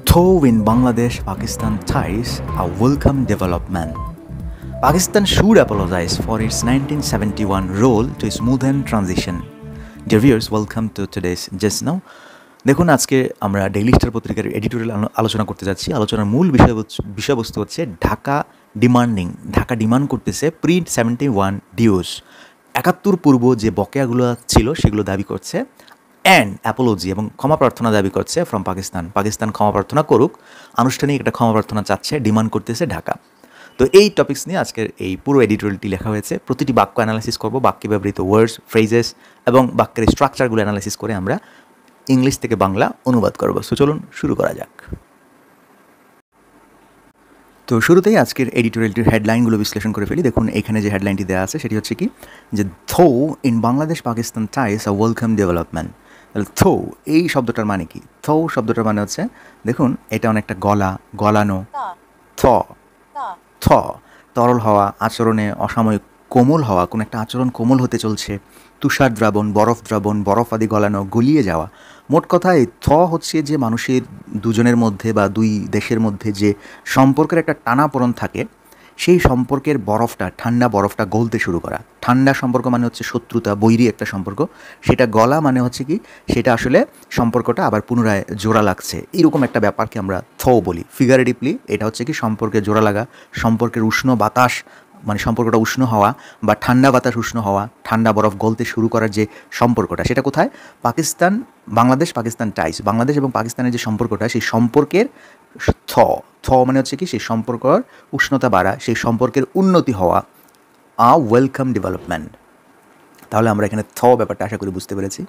Though in Bangladesh, Pakistan ties a welcome development. Pakistan should apologize for its 1971 role to smoothen transition. Dear viewers, welcome to today's Just Now. দেখুন আজকে আমরা daily star পত্রিকার editorial আলোচনা করতে যাচ্ছি। আলোচনার মূল বিষয়বস্তু হচ্ছে ঢাকা ডিমান্ড করতেছে প্রি 71 ডিউস 71 পূর্ব যে বকেয়াগুলো ছিল সেগুলো দাবি করছে অ্যান্ড অ্যাপোলজি এবং ক্ষমা প্রার্থনা দাবি করছে ফ্রম পাকিস্তান ক্ষমা প্রার্থনা করুক, আনুষ্ঠানিক একটা ক্ষমা প্রার্থনা চাচ্ছে, ডিমান্ড করতেছে ঢাকা। তো এই টপিকস নিয়ে আজকের এই পুরো এডিটোরিয়ালটি লেখা হয়েছে। প্রতিটি বাক্য অ্যানালাইসিস করব, বাক্যে ব্যবহৃত ওয়ার্ডস, ফ্রেজেস এবং বাক্যের স্ট্রাকচারগুলো অ্যানালাইসিস করে আমরা ইংলিশ থেকে বাংলা অনুবাদ করব। সো চলুন শুরু করা যাক। তো শুরুতেই আজকের এডিটোরিয়ালটির হেডলাইনগুলো বিশ্লেষণ করে ফেলি। দেখুন এখানে যে হেডলাইনটি দেওয়া আছে সেটি হচ্ছে কি, যে thaw in Bangladesh Pakistan ties a welcome development. তাহলে থো এই শব্দটার মানে কি? থো শব্দটার মানে হচ্ছে, দেখুন এটা অনেকটা গলানো, থ তরল হওয়া, আচরণে অসাময়িক কোমল হওয়া, কোনো একটা আচরণ কোমল হতে চলছে, তুষার দ্রাবণ, বরফ আদি গলানো, গলিয়ে যাওয়া। মোট কথা এই থ হচ্ছে যে মানুষের দুজনের মধ্যে বা দুই দেশের মধ্যে যে সম্পর্কের একটা টানাপোড়েন থাকে, সেই সম্পর্কের ঠান্ডা বরফটা গলতে শুরু করা। ঠান্ডা সম্পর্ক মানে হচ্ছে শত্রুতা, বৈরী একটা সম্পর্ক, সেটা গলা মানে হচ্ছে কি, সেটা আসলে সম্পর্কটা আবার পুনরায় জোড়া লাগছে, এরকম একটা ব্যাপারকে আমরা থ বলি। ফিগারেটিভলি এটা হচ্ছে কি সম্পর্কে জোড়া লাগা, সম্পর্কের উষ্ণ বাতাস মানে সম্পর্কটা উষ্ণ হওয়া বা ঠান্ডা বাতাস উষ্ণ হওয়া, ঠান্ডা বরফ গলতে শুরু করার যে সম্পর্কটা, সেটা কোথায়? বাংলাদেশ পাকিস্তান টাইস, বাংলাদেশ এবং পাকিস্তানের যে সম্পর্কটা, সেই সম্পর্কের থ মানে হচ্ছে কি সেই সম্পর্কের উষ্ণতা বাড়া, সেই সম্পর্কের উন্নতি হওয়া, ওয়েলকাম ডেভেলপমেন্ট। তাহলে আমরা এখানে থ ব্যাপারটা আশা করি বুঝতে পেরেছি।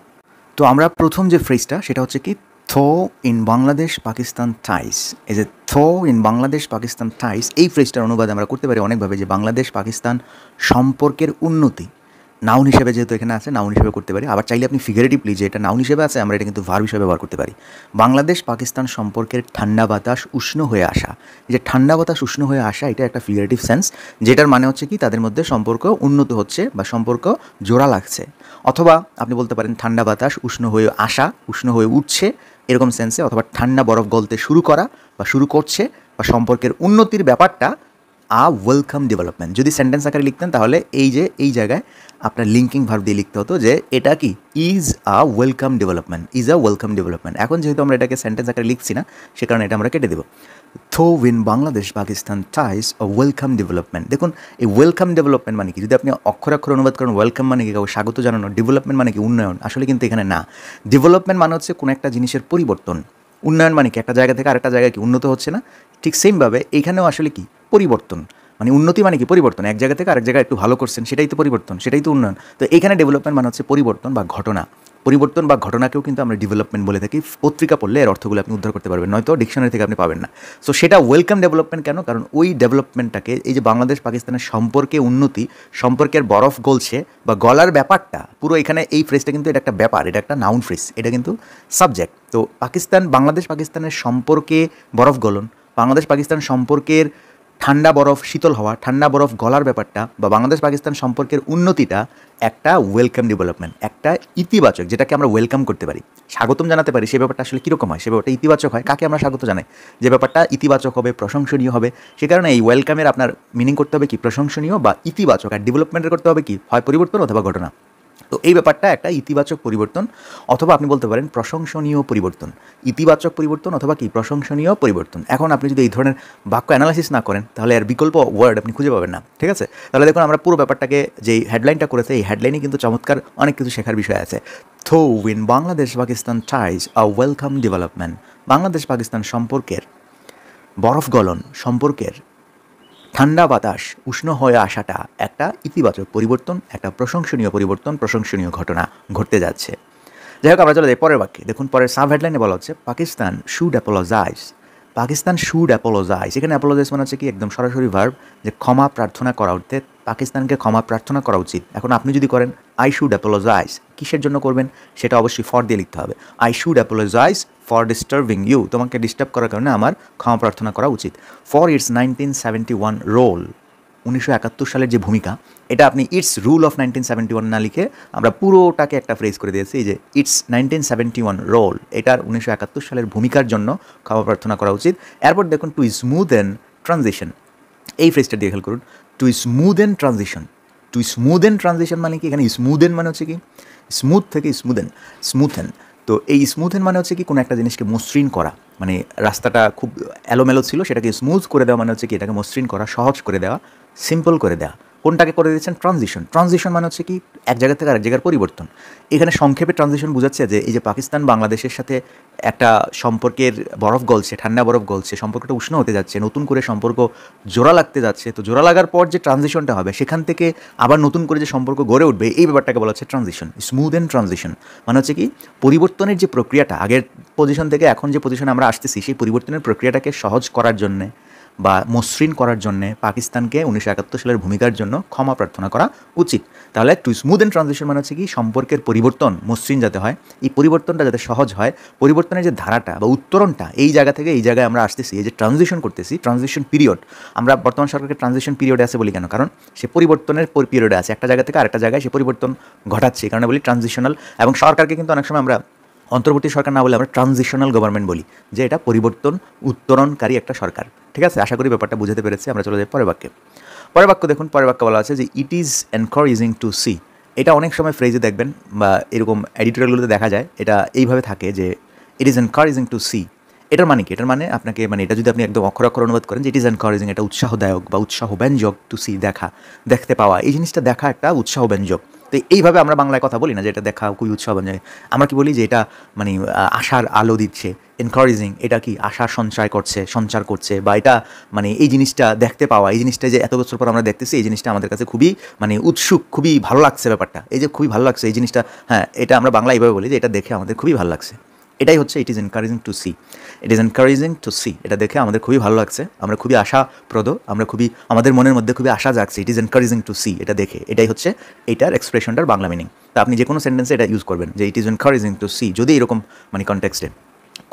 তো আমরা প্রথম যে ফ্রেজটা সেটা হচ্ছে কি, থো ইন বাংলাদেশ পাকিস্তান টাইস। এই যে থো ইন বাংলাদেশ পাকিস্তান টাইস, এই ফ্রেজটার অনুবাদ আমরা করতে পারি অনেকভাবে, যে বাংলাদেশ পাকিস্তান সম্পর্কের উন্নতি। নাউন হিসেবে যেহেতু এখানে আছে, নাউন হিসেবে করতে পারি। আবার চাইলে আপনি ফিগারেটিভলি, যে এটা নাউন হিসেবে আছে, আমরা এটা কিন্তু ভার্ব হিসেবে ব্যবহার করতে পারি। বাংলাদেশ পাকিস্তান সম্পর্কের ঠান্ডা বাতাস উষ্ণ হয়ে আসা। এই যে ঠান্ডা বাতাস উষ্ণ হয়ে আসা, এটা একটা ফিগারেটিভ সেন্স, যেটার মানে হচ্ছে কি তাদের মধ্যে সম্পর্ক উন্নত হচ্ছে বা সম্পর্ক জোড়া লাগছে। অথবা আপনি বলতে পারেন ঠান্ডা বাতাস উষ্ণ হয়ে আসা, উষ্ণ হয়ে উঠছে, এরকম সেন্সে। অথবা ঠান্ডা বরফ গলতে শুরু করা বা শুরু করছে, বা সম্পর্কের উন্নতির ব্যাপারটা ওয়েলকাম ডেভেলপমেন্ট। যদি সেন্টেন্স আকারে লিখতেন তাহলে এই জায়গায় আপনার লিঙ্কিং ভার্ব দিয়ে লিখতে হতো যে এটা কি, ইজ আ ওয়েলকাম ডেভেলপমেন্ট। এখন যেহেতু আমরা এটাকে সেন্টেন্স আকারে লিখছি না, সে কারণে এটা আমরা কেটে দেবো। থো win Bangladesh Pakistan ties a welcome development. দেখুন এই ওয়েলকাম ডেভেলপমেন্ট মানে কি, যদি আপনি অক্ষর অনুবাদ করেন, ওয়েলকাম মানে কি কাউকে স্বাগত জানানো, ডেভেলপমেন্ট মানে কি উন্নয়ন, আসলে কিন্তু এখানে না। ডেভেলপমেন্ট মানে হচ্ছে কোনো একটা জিনিসের পরিবর্তন, উন্নয়ন মানে কি একটা জায়গা থেকে আরেকটা জায়গায় কি উন্নত হচ্ছে না, ঠিক সেমভাবে এইখানেও আসলে কি পরিবর্তন, মানে উন্নতি মানে কি পরিবর্তন, এক জায়গা থেকে আরেক জায়গায় একটু ভালো করছেন, সেটাই তো পরিবর্তন, সেটাই তো উন্নয়ন। তো এখানে ডেভেলপমেন্ট মানে হচ্ছে পরিবর্তন বা ঘটনাকেও কিন্তু আমরা ডেভেলপমেন্ট বলে থাকি। পত্রিকা পড়লে এর অর্থগুলো আপনি উদ্ধার করতে পারবেন, নয়তো ডিকশনারি থেকে আপনি পাবেন না। সো সেটা ওয়েলকাম ডেভেলপমেন্ট কেন? কারণ ওই ডেভেলপমেন্টটাকে, এই যে বাংলাদেশ পাকিস্তানের সম্পর্কে উন্নতি, সম্পর্কের বরফ গলছে বা গলার ব্যাপারটা, পুরো এখানে এই ফ্রেজটা কিন্তু এটা একটা ব্যাপার, এটা একটা নাউন ফ্রেজ, এটা কিন্তু সাবজেক্ট। তো বাংলাদেশ পাকিস্তানের সম্পর্কে বরফ গলন, বাংলাদেশ পাকিস্তান সম্পর্কের ঠান্ডা বরফ শীতল হওয়া, ঠান্ডা বরফ গলার ব্যাপারটা, বা বাংলাদেশ পাকিস্তান সম্পর্কের উন্নতিটা একটা ওয়েলকাম ডেভেলপমেন্ট, একটা ইতিবাচক, যেটাকে আমরা ওয়েলকাম করতে পারি, স্বাগতম জানাতে পারি। সে ব্যাপারটা আসলে কীরকম হয়? সে ব্যাপারটা ইতিবাচক হয়। কাকে আমরা স্বাগত জানাই? যে ব্যাপারটা ইতিবাচক হবে, প্রশংসনীয় হবে। সে কারণে এই ওয়েলকামের আপনার মিনিং করতে হবে কি, প্রশংসনীয় বা ইতিবাচক। আর ডেভেলপমেন্টের করতে হবে কি, হয় পরিবর্তন অথবা ঘটনা। তো এই ব্যাপারটা একটা ইতিবাচক পরিবর্তন, অথবা আপনি বলতে পারেন প্রশংসনীয় পরিবর্তন, ইতিবাচক পরিবর্তন অথবা কি প্রশংসনীয় পরিবর্তন। এখন আপনি যদি এই ধরনের বাক্য অ্যানালাইসিস না করেন, তাহলে এর বিকল্প ওয়ার্ড আপনি খুঁজে পাবেন না। ঠিক আছে? তাহলে দেখুন আমরা পুরো ব্যাপারটাকে যেই হেডলাইনটা করেছে, এই হেডলাইনে কিন্তু চমৎকার অনেক কিছু শেখার বিষয় আছে। থো win Bangladesh Pakistan ties a welcome development. Bangladesh Pakistan সম্পর্কের বরফ গলন, সম্পর্কের ঠান্ডা বাতাস উষ্ণ হয়ে আসাটা একটা ইতিবাচক পরিবর্তন, একটা প্রশংসনীয় পরিবর্তন, প্রশংসনীয় ঘটনা ঘটতে যাচ্ছে। যাই হোক, আমরা চলে যাই পরের বাক্যে। দেখুন পরের সাব হেডলাইনে বলা হচ্ছে পাকিস্তান শুড অ্যাপোলোজাইজ। এখানে অ্যাপোলোজাইজ মানে হচ্ছে কি একদম সরাসরি ভার্ব, যে ক্ষমা প্রার্থনা করা, অর্থে পাকিস্তানকে ক্ষমা প্রার্থনা করা উচিত। এখন আপনি যদি করেন আই শুড অ্যাপোলোজাইজ, কিসের জন্য করবেন? সেটা অবশ্যই ফর দিয়ে লিখতে হবে। I should apologise for disturbing you, তোমাকে ডিস্টার্ব করার কারণে আমার ক্ষমা প্রার্থনা করা উচিত। ফর ইটস 1971 রোল, 1971 সালের যে ভূমিকা, এটা আপনি ইটস রুল অফ 1971 না লিখে আমরা পুরোটাকে একটা ফ্রেজ করে দিয়েছি যে ইটস 1971 রোল, এটার 1971 সালের ভূমিকার জন্য ক্ষমা প্রার্থনা করা উচিত। এরপর দেখুন টু স্মুথেন ট্রানজিশন, এই ফ্রেজটা দিয়ে খেয়াল করুন, টু স্মুথেন ট্রানজিশন। টু স্মুথেন ট্রানজিশন মানে কি, এখানে স্মুথেন মানে হচ্ছে কি স্মুথ থেকে স্মুথেন। তো এই স্মুথেন মানে হচ্ছে কি কোনো একটা জিনিসকে মসৃণ করা, মানে রাস্তাটা খুব এলোমেলো ছিল সেটাকে স্মুথ করে দেওয়া, মানে হচ্ছে কি এটাকে মসৃণ করা, সহজ করে দেওয়া, সিম্পল করে দেওয়া। কোনটাকে করে দিচ্ছেন? ট্রানজিশন। ট্রানজিশন মানে হচ্ছে কি এক জায়গা থেকে আরেক জায়গার পরিবর্তন। এখানে সংক্ষেপে ট্রানজিশন বোঝাচ্ছে যে এই যে পাকিস্তান বাংলাদেশের সাথে একটা সম্পর্কের বরফ গলছে, ঠান্ডা বরফ গলছে, সম্পর্কটা উষ্ণ হতে যাচ্ছে, নতুন করে সম্পর্ক জোড়া লাগতে যাচ্ছে। তো জোড়া লাগার পর যে ট্রানজিশনটা হবে সেখান থেকে আবার নতুন করে যে সম্পর্ক গড়ে উঠবে, এই ব্যাপারটাকে বলা হচ্ছে ট্রানজিশন, স্মুথ অ্যান্ড ট্রানজিশন। মানে হচ্ছে কি পরিবর্তনের যে প্রক্রিয়াটা, আগের পজিশন থেকে এখন যে পজিশনে আমরা আসতেছি, সেই পরিবর্তনের প্রক্রিয়াটাকে সহজ করার জন্যে বা মসৃণ করার জন্যে পাকিস্তানকে 1971 সালের ভূমিকার জন্য ক্ষমা প্রার্থনা করা উচিত। তাহলে টু স্মুথ অ্যান্ড ট্রানজিশন মানে হচ্ছে কি সম্পর্কের পরিবর্তন মসৃণ যাতে হয়, এই পরিবর্তনটা যাতে সহজ হয়, পরিবর্তনের যে ধারাটা বা উত্তরণটা এই জায়গা থেকে এই জায়গায় আমরা আসতেছি, এই যে ট্রানজিশন করতেছি, ট্রানজিশন পিরিয়ড। আমরা বর্তমান সরকারকে ট্রানজিশন পিরিয়ডে আছে বলি কেন? কারণ সে পরিবর্তনের পিরিয়ডে আছে, একটা জায়গা থেকে আরেকটা জায়গায় সে পরিবর্তন ঘটাচ্ছে, এই কারণে বলি ট্রানজিশনাল। এবং সরকারকে কিন্তু অনেক সময় আমরা অন্তর্বর্তী সরকার না বলে আমরা ট্রানজিশনাল গভর্নমেন্ট বলি, যে এটা পরিবর্তন উত্তরণকারী একটা সরকার। ঠিক আছে, আশা করি ব্যাপারটা বুঝতে পেরেছি। আমরা চলে যাই পরের বাক্যে। পরের বাক্য দেখুন, পরের বাক্য বলা আছে যে it is encouraging to see. এটা অনেক সময় ফ্রেজে দেখবেন বা এরকম এডিটোরিয়ালগুলোতে দেখা যায়, এটা এইভাবে থাকে যে it is encouraging to see. এটার মানে কি? এটার মানে আপনাকে, মানে এটা যদি আপনি একদম অক্ষর অক্ষর অনুবাদ করেন যে ইট ইজ এনকারেজিং, এটা উৎসাহদায়ক বা উৎসাহব্যঞ্জক, টু সি দেখা, দেখতে পাওয়া, এই জিনিসটা দেখা একটা উৎসাহব্যঞ্জক। তো এইভাবে আমরা বাংলায় কথা বলি না যে এটা দেখা খুবই উৎসাহব্যঞ্জক, আমরা কি বলি যে এটা মানে আশার আলো দিচ্ছে। এনকারেজিং এটা কি আশার সঞ্চার করছে, বা এটা মানে এই জিনিসটা দেখতে পাওয়া, এই জিনিসটা যে এত বছর পর আমরা দেখতেছি, এই জিনিসটা আমাদের কাছে খুবই মানে উৎসুক, খুবই ভালো লাগছে ব্যাপারটা, এই যে খুবই ভালো লাগছে এই জিনিসটা। হ্যাঁ, এটা আমরা বাংলা এইভাবে বলি যে এটা দেখে আমাদের খুবই ভালো লাগছে। এটাই হচ্ছে it is encouraging to see. It is encouraging to see, এটা দেখে আমাদের খুবই ভালো লাগছে, আমরা খুবই আশাপ্রদ, আমরা খুবই, আমাদের মনের মধ্যে খুবই আশা জাগছে। It is encouraging to see, এটা দেখে। এটাই হচ্ছে এইটার এক্সপ্রেশনটার বাংলা মিনিং। তা আপনি যে কোনো সেন্টেন্সে এটা ইউজ করবেন যে it is encouraging to see, যদি এরকম মানে কনটেক্সটে।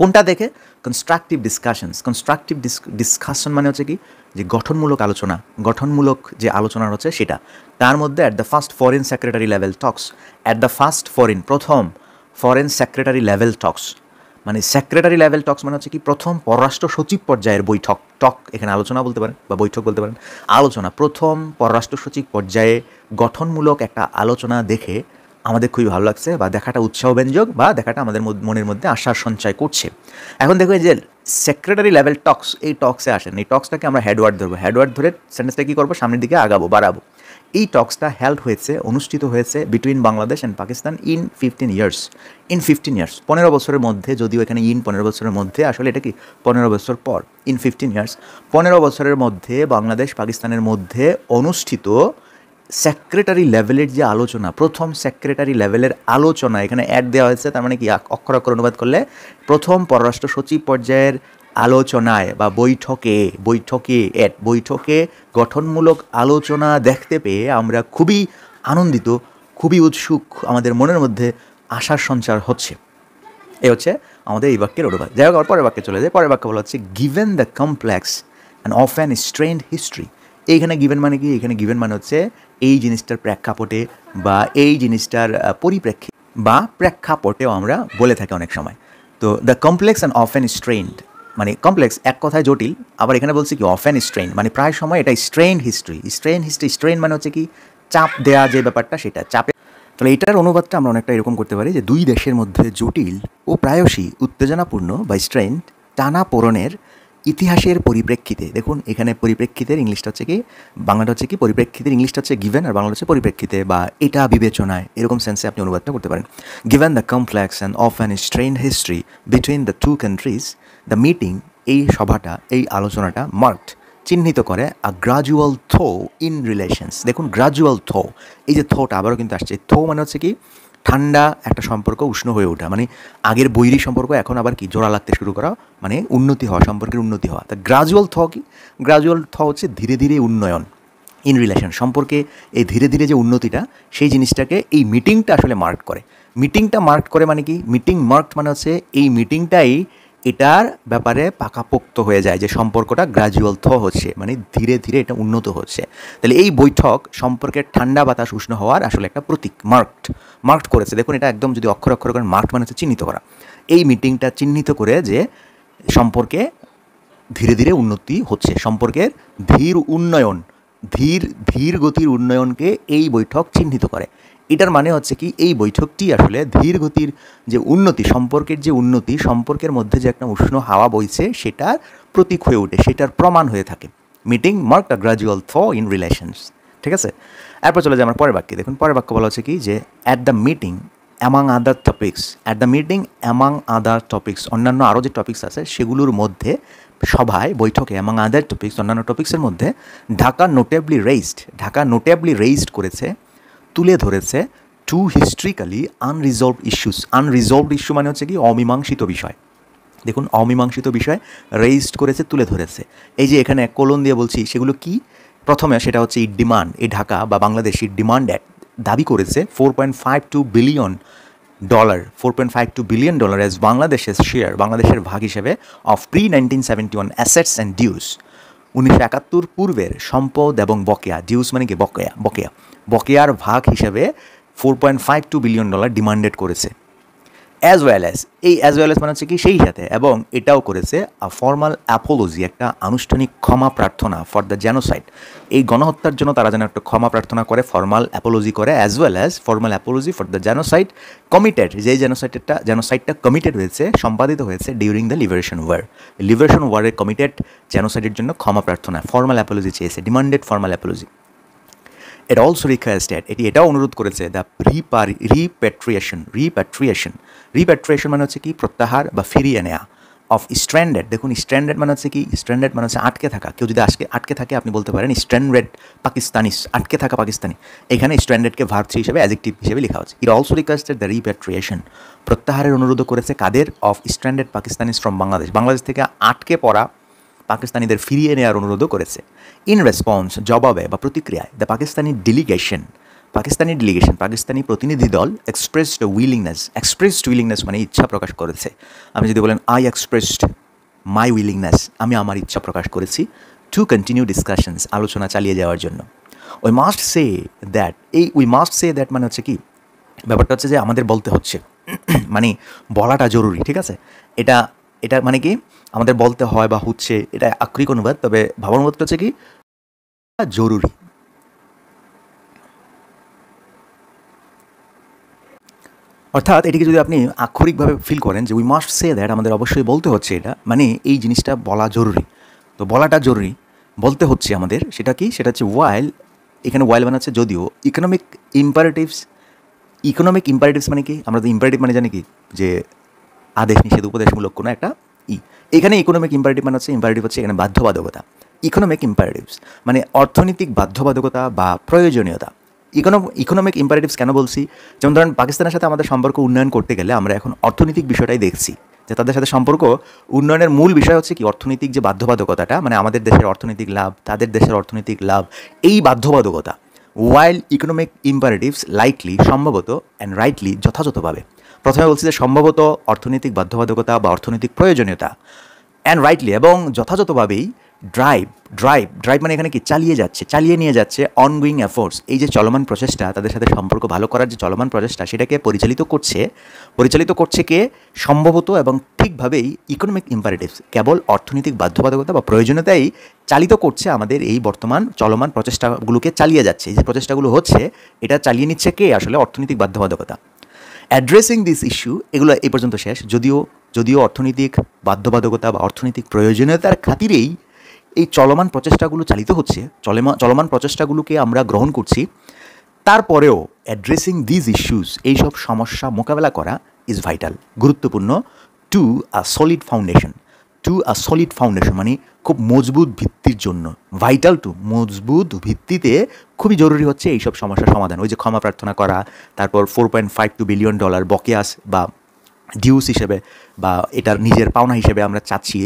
কোনটা দেখে? Constructive discussions. কনস্ট্রাকটিভ ডিসকাশন মানে হচ্ছে কি যে গঠনমূলক আলোচনা, গঠনমূলক যে আলোচনা হচ্ছে সেটা। তার মধ্যে at the first foreign secretary level Tux, at the first foreign, প্রথম ফরেন সেক্রেটারি লেভেল টক্স, মানে সেক্রেটারি লেভেল টক্স মানে হচ্ছে কি প্রথম পররাষ্ট্র সচিব পর্যায়ের বৈঠক। টক এখানে আলোচনা বলতে পারেন বা বৈঠক বলতে পারেন, আলোচনা। প্রথম পররাষ্ট্র সচিব পর্যায়ে গঠনমূলক একটা আলোচনা দেখে আমাদের খুবই ভালো লাগছে, বা দেখাটা উৎসাহব্যঞ্জক, বা দেখাটা আমাদের মনের মধ্যে আশার সঞ্চয় করছে। এখন দেখো যে সেক্রেটারি লেভেল টক্স, এই টক্সে আসেন, এই টক্সটাকে আমরা হেডওয়ার্ড ধরবো, হেডওয়ার্ড ধরে সেন্টেন্সটা কী করবো, সামনের দিকে আগাবো, বাড়াবো। এই টক্সটা হেল্ড হয়েছে, অনুষ্ঠিত হয়েছে between Bangladesh and Pakistan in 15 years. In 15 years, 15 বছরের মধ্যে, যদিও এখানে ইন 15 বছরের মধ্যে, আসলে এটা কি 15 বছর পর। ইন 15 ইয়ার্স, 15 বছরের মধ্যে বাংলাদেশ পাকিস্তানের মধ্যে অনুষ্ঠিত সেক্রেটারি লেভেলের যে আলোচনা, প্রথম সেক্রেটারি লেভেলের আলোচনা, এখানে অ্যাড দেওয়া হয়েছে, তার মানে কি অক্ষর অক্ষর অনুবাদ করলে প্রথম পররাষ্ট্র সচিব পর্যায়ের আলোচনায় বা বৈঠকে গঠনমূলক আলোচনা দেখতে পেয়ে আমরা খুবই আনন্দিত, খুবই উৎসুক, আমাদের মনের মধ্যে আশার সঞ্চার হচ্ছে। এই হচ্ছে আমাদের এই বাক্যের অনুবাদ। যাই হোক, পরের বাক্যে চলে যায়। পরের বাক্য বলা হচ্ছে given the complex and often strained history. এইখানে গিভেন মানে কি? এখানে গিভেন মানে হচ্ছে এই জিনিসটার প্রেক্ষাপটে বা এই জিনিসটার পরিপ্রেক্ষিতে বা প্রেক্ষাপটেও আমরা বলে থাকি অনেক সময়। তো দ্য কমপ্লেক্স অ্যান্ড অফেন স্ট্রেন্ড, মানে কমপ্লেক্স এক কথায় জটিল, আবার এখানে বলছে কি অফেন স্ট্রেন, মানে প্রায় সময় এটা স্ট্রেন হিস্ট্রি। স্ট্রেন মানে হচ্ছে কি চাপ দেয়া যে ব্যাপারটা, সেটা চাপে। তাহলে এটার অনুবাদটা আমরা অনেকটা এরকম করতে পারি যে দুই দেশের মধ্যে জটিল ও প্রায়শই উত্তেজনাপূর্ণ বা স্ট্রেন টানাপোড়েনের ইতিহাসের পরিপ্রেক্ষিতে। দেখুন এখানে পরিপ্রেক্ষিতের ইংলিশটা হচ্ছে কি, বাংলাটা হচ্ছে কি পরিপ্রেক্ষিতের ইংলিশটা হচ্ছে গিভেন, আর বাংলা হচ্ছে পরিপ্রেক্ষিতে বা এটা বিবেচনায়, এরকম সেন্সে আপনি অনুবাদটা করতে পারেন। Given the complex and often strained history between the two countries, the meeting, এই সভাটা, এই আলোচনাটা মার্কড, চিহ্নিত করে a gradual thaw in relations. দেখুন গ্রাজুয়াল থো, এই যে থোটা আবারও কিন্তু আসছে, থো মানে হচ্ছে কি ঠান্ডা একটা সম্পর্ক উষ্ণ হয়ে ওঠা, মানে আগের বৈরী সম্পর্ক এখন আবার কি জোড়া লাগতে শুরু করা, মানে উন্নতি হওয়া, সম্পর্কের উন্নতি হওয়া। তা গ্রাজুয়াল থ কি? গ্রাজুয়াল থ হচ্ছে ধীরে ধীরে উন্নয়ন। ইন রিলেশন সম্পর্কে এই ধীরে ধীরে যে উন্নতিটা, সেই জিনিসটাকে এই মিটিংটা আসলে মার্ক করে। মিটিংটা মার্ক করে মানে কি? মিটিং মার্কড মানে হচ্ছে এই মিটিংটাই এটার ব্যাপারে পাকাপোক্ত হয়ে যায় যে সম্পর্কটা গ্র্যাজুয়াল হচ্ছে, মানে ধীরে ধীরে এটা উন্নত হচ্ছে। তাহলে এই বৈঠক সম্পর্কের ঠান্ডা বাতাস উষ্ণ হওয়ার আসলে একটা প্রতীক, মার্কড করেছে। দেখুন এটা একদম যদি অক্ষর অক্ষর করে মার্কড মানে হচ্ছে চিহ্নিত করা। এই মিটিংটা চিহ্নিত করে যে সম্পর্কে ধীরে ধীরে উন্নতি হচ্ছে, সম্পর্কের ধীর গতির উন্নয়নকে এই বৈঠক চিহ্নিত করে। এটার মানে হচ্ছে কি, এই বৈঠকটি আসলে ধীর গতির যে উন্নতি, সম্পর্কের যে উন্নতি, সম্পর্কের মধ্যে যে একটা উষ্ণ হাওয়া বইছে সেটার প্রতীক হয়ে ওঠে, সেটার প্রমাণ হয়ে থাকে। মিটিং মার্কড আ গ্র্যাজুয়াল থ ইন রিলেশনস। ঠিক আছে, এরপর চলে যায় আমার পরের বাক্যে। দেখুন পরের বাক্য বলা হচ্ছে কি যে at the meeting among other topics, অন্যান্য আরও যে টপিক্স আছে সেগুলোর মধ্যে, সভায় বৈঠকে অ্যামাং আদার টপিক্স, অন্যান্য টপিক্সের মধ্যে ঢাকা নোটেবলি রেইজড করেছে, তুলে ধরেছে টু হিস্ট্রিক্যালি আনরিজলভড ইস্যু মানে হচ্ছে কি অমীমাংসিত বিষয়। দেখুন অমীমাংসিত বিষয় রেইজড করেছে, তুলে ধরেছে। এই যে এখানে কোলন দিয়ে বলছি সেগুলো কি, প্রথমে সেটা হচ্ছে এই ঢাকা বা বাংলাদেশের ডিমান্ড দাবি করেছে $4.52 বিলিয়ন অ্যাজ বাংলাদেশের ভাগ হিসেবে of pre-1971 assets and dues, 1971 পূর্বের সম্পদ এবং বকেয়া, ডিউস মানে কি বকেয়ার ভাগ হিসেবে $4.52 বিলিয়ন ডিমান্ডেড করেছে। অ্যাজ ওয়েল অ্যাজ মানে হচ্ছে কি সেই সাথে, এবং এটাও করেছে ফর্মাল অ্যাপোলজি, একটা আনুষ্ঠানিক ক্ষমা প্রার্থনা ফর দ্য জেনোসাইড, এই গণহত্যার জন্য তারা যেন একটা ক্ষমা প্রার্থনা করে, ফর্মাল অ্যাপোলজি করে, as well as formal Apology for the genocide committed, যেই জেনোসাইডটা কমিটেড হয়েছে, সম্পাদিত হয়েছে ডিউরিং দ্য লিবারেশন ওয়ারের কমিটেড জেনোসাইডের জন্য ক্ষমা প্রার্থনা, ফর্মাল অ্যাপোলজি চেয়েছে, demanded formal Apology. It also requested, এটাও অনুরোধ করেছে, দ্য রিপ্যাট্রিয়েশন মানে হচ্ছে কি প্রত্যাহার বা ফিরিয়ে নেয়া, অফ স্ট্র্যান্ডেড। দেখুন স্ট্র্যান্ডেড মানে হচ্ছে কি, স্ট্র্যান্ডেড মানে হচ্ছে আটকে থাকা। কেউ যদি আটকে থাকে আপনি বলতে পারেন স্ট্র্যান্ডেড পাকিস্তানিস, আটকে থাকা পাকিস্তানি। এখানে স্ট্র্যান্ডেডকে ভার্ব হিসেবে অ্যাডজেক্টিভ হিসেবে লেখা হচ্ছে। It also requested the repatriation, প্রত্যাহারের অনুরোধ করেছে কাদের, of stranded Pakistanis from Bangladesh থেকে আটকে পড়া পাকিস্তানিদের ফিরিয়ে নেওয়ার অনুরোধও করেছে। ইন রেসপন্স, জবাবে বা প্রতিক্রিয়ায়, দ্য পাকিস্তানি পাকিস্তানি প্রতিনিধি দল এক্সপ্রেসড উইলিংনেস মানে ইচ্ছা প্রকাশ করেছে। আপনি যদি বলেন আই এক্সপ্রেসড মাই উইলিংনেস, আমি আমার ইচ্ছা প্রকাশ করেছি, টু কন্টিনিউ ডিসকাশনস, আলোচনা চালিয়ে যাওয়ার জন্য। উই মাস্ট সে দ্যাট মানে হচ্ছে কি, ব্যাপারটা হচ্ছে যে আমাদের বলতে হচ্ছে, মানে বলাটা জরুরি। ঠিক আছে, এটা মানে কি আমাদের বলতে হয় বা হচ্ছে, এটা আক্ষরিক অনুবাদ, তবে ভাবানুবাদটা হচ্ছে কি জরুরি। অর্থাৎ এটিকে যদি আপনি আক্ষরিকভাবে ফিল করেন যে উই মাস্ট সে দ্যাট, আমাদের অবশ্যই বলতে হচ্ছে, এটা মানে এই জিনিসটা বলা জরুরি। তো বলাটা জরুরি, বলতে হচ্ছে আমাদের, সেটা কি, সেটা হচ্ছে ওয়াইল, এখানে ওয়াইল মানে হচ্ছে যদিও, ইকোনমিক ইম্পারেটিভস মানে কি, আমরা তো ইম্পারেটিভ মানে জানি কি যে আদেশ নিষেধ উপদেশমূলক কোনো একটা এখানে ইকোনমিক ইম্পারেটিভ মানে হচ্ছে, এখানে বাধ্যবাধকতা। ইকোনমিক ইম্পারেটিভস মানে অর্থনৈতিক বাধ্যবাধকতা বা প্রয়োজনীয়তা। ইকোনমিক ইম্পারেটিভস কেন বলছি, যেমন ধরেন পাকিস্তানের সাথে আমাদের সম্পর্ক উন্নয়ন করতে গেলে আমরা এখন অর্থনৈতিক বিষয়টাই দেখছি, যে তাদের সাথে সম্পর্ক উন্নয়নের মূল বিষয় হচ্ছে কি অর্থনৈতিক যে বাধ্যবাধকতাটা, মানে আমাদের দেশের অর্থনৈতিক লাভ, তাদের দেশের অর্থনৈতিক লাভ, এই বাধ্যবাধকতা। ওয়াইল ইকোনমিক ইম্পারেটিভস লাইকলি, সম্ভবত, অ্যান্ড রাইটলি, যথাযথভাবে। প্রথমে বলছি যে সম্ভবত অর্থনৈতিক বাধ্যবাধকতা বা অর্থনৈতিক প্রয়োজনীয়তা, অ্যান্ড রাইটলি এবং যথাযথভাবেই ড্রাইভ মানে এখানে কি চালিয়ে নিয়ে যাচ্ছে অনগোয়িং এফোর্টস, এই যে চলমান প্রচেষ্টা, তাদের সাথে সম্পর্ক ভালো করার যে চলমান প্রচেষ্টা, সেটাকে পরিচালিত করছে কে, সম্ভবত এবং ঠিকভাবেই ইকোনমিক ইম্পারেটিভস, কেবল অর্থনৈতিক বাধ্যবাধকতা বা প্রয়োজনীয়তাই চালিত করছে আমাদের এই বর্তমান চলমান প্রচেষ্টাগুলোকে চালিয়ে যাচ্ছে। এই যে প্রচেষ্টাগুলো হচ্ছে, এটা চালিয়ে নিচ্ছে কে, আসলে অর্থনৈতিক বাধ্যবাধকতা। অ্যাড্রেসিং দিস ইস্যু, এগুলো এই পর্যন্ত শেষ। যদিও অর্থনৈতিক বাধ্যবাধকতা বা অর্থনৈতিক প্রয়োজনীয়তার খাতিরেই এই চলমান প্রচেষ্টাগুলো চালিত হচ্ছে, চলমান প্রচেষ্টাগুলোকে আমরা গ্রহণ করছি, তারপরেও অ্যাড্রেসিং দিস ইস্যুস, এইসব সমস্যা মোকাবেলা করা ইজ ভাইটাল, গুরুত্বপূর্ণ, টু আ সলিড ফাউন্ডেশন মানে খুব মজবুত ভিত্তির জন্য, ভাইটাল টু মজবুত ভিত্তিতে খুবই জরুরি হচ্ছে এইসব সমস্যার সমাধান। ওই যে ক্ষমা প্রার্থনা করা, তারপর $4.52 বিলিয়ন বকেয়াস বা ডিউস হিসেবে বা এটার নিজের পাওনা হিসেবে আমরা চাচ্ছি,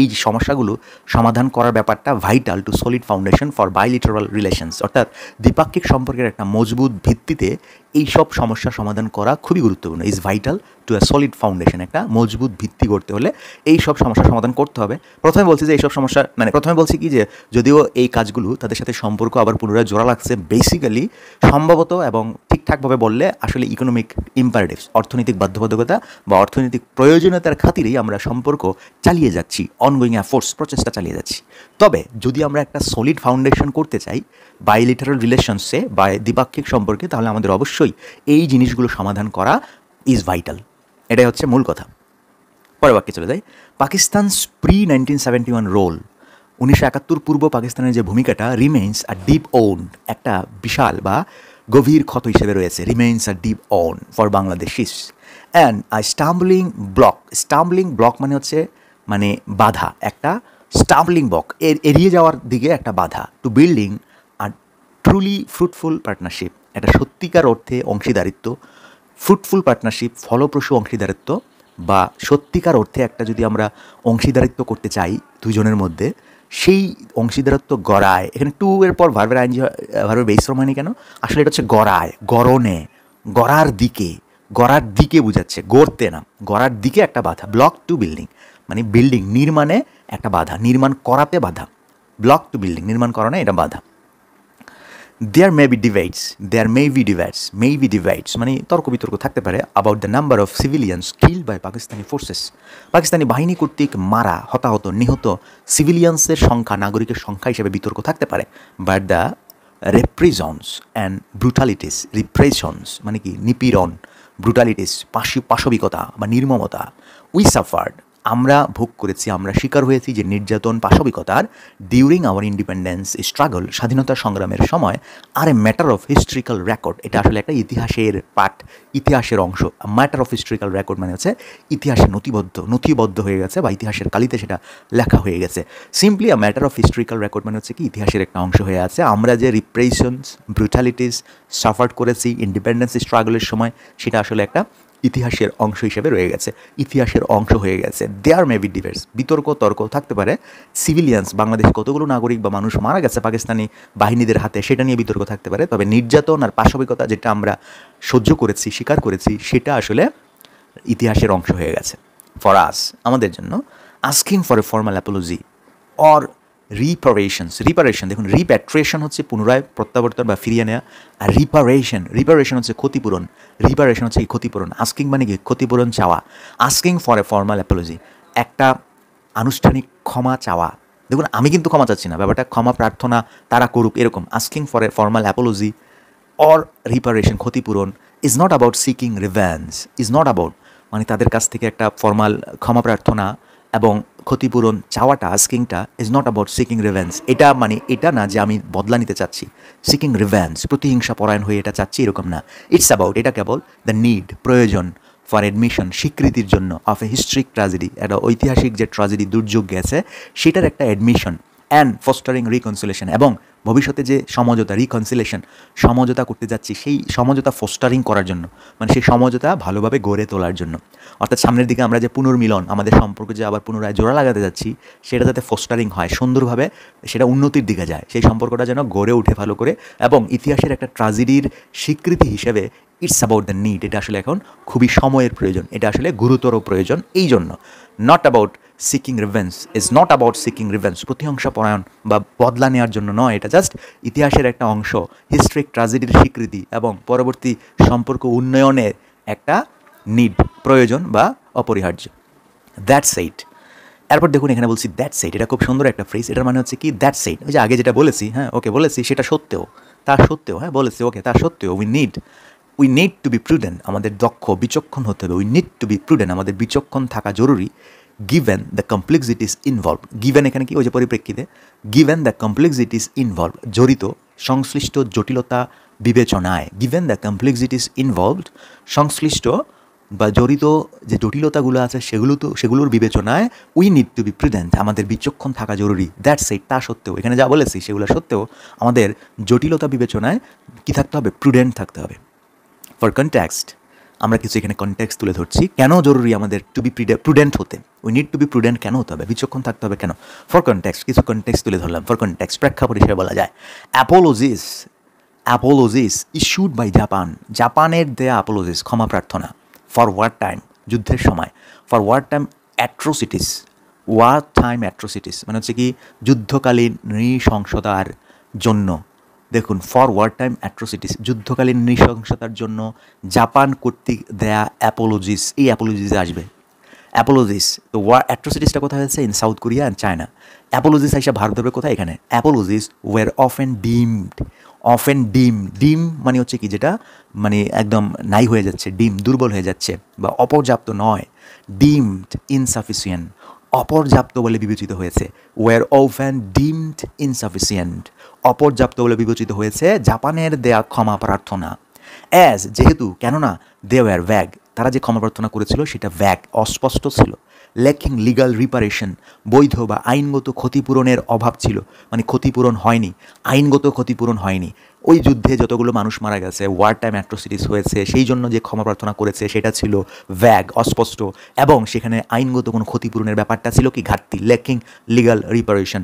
এই সমস্যাগুলো সমাধান করার ব্যাপারটা vital to solid foundation for bilateral relations, অর্থাৎ দ্বিপাক্ষিক সম্পর্কের একটা মজবুত ভিত্তিতে এইসব সমস্যার সমাধান করা খুবই গুরুত্বপূর্ণ, is vital to a solid foundation. একটা মজবুত ভিত্তি করতে হলে এই সব সমস্যার সমাধান করতে হবে। প্রথমে বলছি যে এইসব সমস্যা প্রথমে বলছি কি যে যদিও এই কাজগুলো তাদের সাথে সম্পর্ক আবার পুনরায় জোড়া লাগছে বেসিক্যালি সম্ভবত এবং ঠিকঠাকভাবে বললে আসলে ইকোনমিক ইম্পারেটিভস, অর্থনৈতিক বাধ্যবাধকতা বা অর্থনৈতিক প্রয়োজনীয়তার খাতিরেই আমরা সম্পর্ক চালিয়ে যাচ্ছি, অনগোয়িং এফোর্টস, প্রচেষ্টা চালিয়ে যাচ্ছি। তবে যদি আমরা একটা সলিড ফাউন্ডেশন করতে চাই বাইলেটারাল রিলেশনসে বা দ্বিপাক্ষিক সম্পর্কে, তাহলে আমাদের অবশ্যই এই জিনিসগুলো সমাধান করা ইজ ভাইটাল। এটাই হচ্ছে মূল কথা। পরের বাক্যে চলে যাই। পাকিস্তানস প্রি 1971 রোল, 1971 পূর্ব পাকিস্তানের যে ভূমিকাটা রিমেইনস আ ডিপ ওন্ড, একটা বিশাল বা গভীর ক্ষত হিসেবে রয়েছে, remains a deep one for Bangladeshis and a stumbling block. Stumbling block মানে হচ্ছে বাধা, একটা স্টাম্বলিং ব্লক এড়িয়ে যাওয়ার দিকে একটা বাধা, টু বিল্ডিং আর ট্রুলি ফ্রুটফুল পার্টনারশিপ, একটা সত্যিকার অর্থে অংশীদারিত্ব, ফ্রুটফুল পার্টনারশিপ, ফলপ্রসূ অংশীদারিত্ব বা সত্যিকার অর্থে একটা যদি আমরা অংশীদারিত্ব করতে চাই দুজনের মধ্যে, সেই অংশীদারত্ব গড়ায়। এখানে টু এর পর ভার্বের আইনজি ভার্বের বেস ফর্ম হয়নি কেন? আসলে এটা হচ্ছে গড়ায়, গড়নে, গড়ার দিকে বোঝাচ্ছে, গড়তে না, গড়ার দিকে একটা বাধা। ব্লক টু বিল্ডিং বিল্ডিং নির্মাণে একটা বাধা, নির্মাণ করাতে বাধা। ব্লক টু বিল্ডিং নির্মাণ করা না, এটা বাধা। দেয়ার মে বি ডিভাইডস তর্ক বিতর্ক থাকতে পারে about the number of civilians killed by Pakistani forces, Pakistani বাহিনী কর্তৃক মারা, হতাহত, নিহত সিভিলিয়ানসের সংখ্যা, নাগরিকের সংখ্যা হিসেবে বিতর্ক থাকতে পারে। বাট দ্য রেপ্রেশনস অ্যান্ড ব্রুটালিটিস, রিপ্রেশনস কি নিপীড়ন, ব্রুটালিটিস পাশবিকতা বা নির্মমতা, উই সাফার্ড, আমরা ভোগ করেছি, আমরা শিকার হয়েছি যে নির্যাতন, পাশবিকতার, ডিউরিং আওয়ার ইন্ডিপেন্ডেন্স স্ট্রাগল, স্বাধীনতা সংগ্রামের সময়, আর a matter of historical record, এটা আসলে একটা ইতিহাসের পাঠ, ইতিহাসের অংশ। ম্যাটার অফ হিস্ট্রিক্যাল রেকর্ড হচ্ছে ইতিহাসে নথিবদ্ধ হয়ে গেছে বা ইতিহাসের কালিতে সেটা লেখা হয়ে গেছে। Simply a matter of historical record হচ্ছে কি ইতিহাসের একটা অংশ হয়ে আছে। আমরা যে রিপ্রেশনস, ব্রুটালিটিস সাফার করেছি ইন্ডিপেন্ডেন্স স্ট্রাগলের সময়, সেটা আসলে একটা ইতিহাসের অংশ হিসেবে রয়ে গেছে, ইতিহাসের অংশ হয়ে গেছে। দেয়ার মে বি ডিভাইডস, তর্ক থাকতে পারে। সিভিলিয়ানস, বাংলাদেশে কতগুলো নাগরিক বা মানুষ মারা গেছে পাকিস্তানি বাহিনীদের হাতে, সেটা নিয়ে বিতর্ক থাকতে পারে। তবে নির্যাতন আর পাশবিকতা যেটা আমরা সহ্য করেছি, স্বীকার করেছি, সেটা আসলে ইতিহাসের অংশ হয়ে গেছে। ফর আস, আমাদের জন্য, asking for a formal apology or রিপারেশন, দেখুন রিপ্যাট্রিয়েশন হচ্ছে পুনরায় প্রত্যাবর্তন বা ফিরিয়ে নেওয়া, আর রিপারেশন হচ্ছে ক্ষতিপূরণ, হচ্ছে ক্ষতিপূরণ। আস্কিং কি ক্ষতিপূরণ চাওয়া, asking for a formal Apology, একটা আনুষ্ঠানিক ক্ষমা চাওয়া। দেখুন আমি কিন্তু ক্ষমা চাচ্ছি না, ব্যাপারটা ক্ষমা প্রার্থনা তারা করুক এরকম। Asking for a formal apology or reparation, ক্ষতিপূরণ, is not about seeking revenge, is not about তাদের কাছ থেকে একটা ফর্মাল ক্ষমা প্রার্থনা এবং ক্ষতিপূরণ চাওয়াটা, আস্কিংটা is not about seeking revenge, এটা এটা না যে আমি বদলা নিতে চাচ্ছি, সিকিং রিভেঞ্জ প্রতিহিংসা পরায়ণ হয়ে এটা চাচ্ছি এরকম না। ইটস অ্যাবাউট, এটা কেবল দ্য নিড, প্রয়োজন, ফর অ্যাডমিশন, স্বীকৃতির জন্য, অফ এ হিস্ট্রিক ট্র্যাজেডি, একটা ঐতিহাসিক যে ট্র্যাজেডি, দুর্যোগ গেছে, সেটার একটা অ্যাডমিশন, অ্যান্ড ফস্টারিং রিকনসিলেশন, এবং ভবিষ্যতে যে সমঝোতা, রিকনসিলেশন, সমঝোতা করতে যাচ্ছি, সেই সমঝোতা ফস্টারিং করার জন্য, সেই সমঝোতা ভালোভাবে গড়ে তোলার জন্য। অর্থাৎ সামনের দিকে আমরা যে পুনর্মিলন, আমাদের সম্পর্কে যে আবার পুনরায় জোড়া লাগাতে যাচ্ছি, সেটা যাতে ফস্টারিং হয়, সুন্দরভাবে সেটা উন্নতির দিকে যায়, সেই সম্পর্কটা যেন গড়ে উঠে ভালো করে, এবং ইতিহাসের একটা ট্র্যাজেডির স্বীকৃতি হিসেবে ইটস অ্যাবাউট দ্য নিড, এটা আসলে এখন খুবই সময়ের প্রয়োজন, এটা আসলে গুরুতর প্রয়োজন। এই জন্য not about seeking revenge, is not about seeking revenge, প্রতিহিংসা পরায়ণ বা বদলা নেওয়ার জন্য নয়, এটা জাস্ট ইতিহাসের একটা অংশ, হিস্ট্রিক ট্র্যাজেডির স্বীকৃতি এবং পরবর্তী সম্পর্ক উন্নয়নের একটা নিড, প্রয়োজন বা অপরিহার্য। That's it. এরপর দেখুন এখানে বলছি দ্যাটস ইট, এটা খুব সুন্দর একটা ফ্রেজ। এটার মানে হচ্ছে কি দ্যাটস ইট, ওই যে আগে যেটা বলেছি, হ্যাঁ ওকে বলেছি, সেটা সত্ত্বেও, তা সত্ত্বেও, হ্যাঁ বলেছি ওকে, তা সত্ত্বেও we need to be prudent, আমাদের দক্ষ, বিচক্ষণ হতে হবে। We need to be prudent, আমাদের বিচক্ষণ থাকা জরুরি। Given the complexities involve, given এখানে কি ওই যে পরিপ্রেক্ষিতে, গিভেন দ্য কমপ্লেক্সিটিস ইনভলভ, জড়িত, সংশ্লিষ্ট জটিলতা বিবেচনায়, গিভেন দ্য কমপ্লেক্সিটিস ইনভলভড, সংশ্লিষ্ট বা জড়িত যে জটিলতাগুলো আছে সেগুলোর বিবেচনায় we need to be prudent, আমাদের বিচক্ষণ থাকা জরুরি। দ্যাটস ইট, তা সত্ত্বেও, এখানে যা বলেছি সেগুলো সত্ত্বেও আমাদের জটিলতা বিবেচনায় কী থাকতে হবে, প্রুডেন্ট থাকতে হবে। ফর কনটেক্সট, আমরা কিছু এখানে কনটেক্সট তুলে ধরছি, কেন জরুরি আমাদের টু বি প্রুডেন্ট হতে, we need to be prudent কেন হতে হবে, বিচক্ষণ থাকতে হবে কেন। ফর কনটেক্সট, কিছু কনটেক্সট তুলে ধরলাম। ফর কনটেক্সট, প্রেক্ষাপট হিসেবে বলা যায় অ্যাপোলজিস ইস্যুড বাই জাপান, জাপানের দেয়া অ্যাপোলজিস ক্ষমা প্রার্থনা, ফর ওয়ার টাইম যুদ্ধের সময়, for war time atrocities, war time atrocities মানে হচ্ছে কি যুদ্ধকালীন নৃশংসতার জন্য। দেখুন, ফর ওয়ার টাইম অ্যাট্রোসিটিস যুদ্ধকালীন নৃশংসতার জন্য জাপান কর্তৃক দেয়া অ্যাপোলজিস, এই অ্যাপোলজিসে আসবে অ্যাপোলজিস। তো ওয়ার অ্যাট্রোসিটিসটা কোথায় হয়েছে? In south Korea and China. Apologies আইসা ভারত ধরবে কোথায়? এখানে। অ্যাপোলজিস ওয়ার অফেন ডিম মানে হচ্ছে কি যেটা মানে একদম নাই হয়ে যাচ্ছে, ডিম দুর্বল হয়ে যাচ্ছে বা অপর্যাপ্ত নয়, ডিমড ইনসাফিসিয়েন্ট অপর্যাপ্ত বলে বিবেচিত হয়েছে। ওয়ার অফেন ডিমড ইনসাফিসিয়েন্ট অপর্যাপ্ত বলে বিবেচিত হয়েছে জাপানের দেয়া ক্ষমা প্রার্থনা। অ্যাজ যেহেতু, কেননা দে ওয়ার ভ্যাগ তারা যে ক্ষমা প্রার্থনা করেছিল সেটা ভ্যাগ অস্পষ্ট ছিল, ল্যাকিং লিগাল রিপারেশন বৈধ বা আইনগত ক্ষতিপূরণের অভাব ছিল, মানে ক্ষতিপূরণ হয়নি, আইনগত ক্ষতিপূরণ হয়নি। ওই যুদ্ধে যতগুলো মানুষ মারা গেছে, ওয়ার টাইম অ্যাট্রোসিটিস হয়েছে, সেই জন্য যে ক্ষমা প্রার্থনা করেছে সেটা ছিল ভ্যাগ অস্পষ্ট, এবং সেখানে আইনগত কোনো ক্ষতিপূরণের ব্যাপারটা ছিল কি ঘাটতি, ল্যাকিং লিগাল রিপারেশন।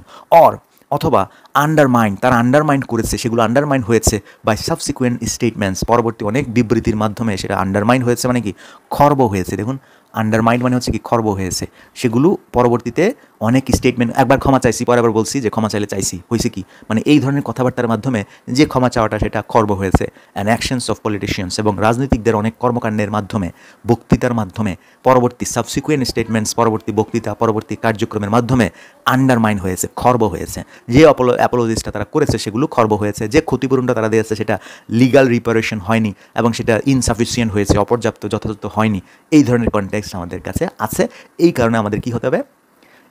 অথবা আন্ডারমাইন্ড তারা আন্ডারমাইন্ড করেছে, সেগুলো আন্ডারমাইন্ড হয়েছে বাই সাবসিকুয়েন্ট স্টেটমেন্টস পরবর্তী অনেক বিবৃতির মাধ্যমে সেটা আন্ডারমাইন্ড হয়েছে, মানে কি খর্ব হয়েছে। দেখুন, আন্ডারমাইন্ড মানে হচ্ছে কি খর্ব হয়েছে, সেগুলো পরবর্তীতে অনেক স্টেটমেন্ট, একবার ক্ষমা চাইছি পরে আবার বলছি যে ক্ষমা চাইলে চাইছি, হয়েছে কি মানে এই ধরনের কথাবার্তার মাধ্যমে যে ক্ষমা চাওয়াটা সেটা খর্ব হয়েছে। অ্যান্ড অ্যাকশনস অফ পলিটিশিয়ানস এবং রাজনীতিকদের অনেক কর্মকাণ্ডের মাধ্যমে, বক্তৃতার মাধ্যমে, পরবর্তী সাবসিকুয়েন্ট স্টেটমেন্টস পরবর্তী বক্তৃতা পরবর্তী কার্যক্রমের মাধ্যমে আন্ডারমাইন হয়েছে, খর্ব হয়েছে। যে অ্যাপোলজিসটা তারা করেছে সেগুলো খর্ব হয়েছে, যে ক্ষতিপূরণটা তারা দিয়েছে সেটা লিগাল রিপারেশন হয়নি এবং সেটা ইনসাফিসিয়েন্ট হয়েছে, অপর্যাপ্ত যথাযথ হয়নি। এই ধরনের কনটেক্সট আমাদের কাছে আছে। এই কারণে আমাদের কী হতে হবে?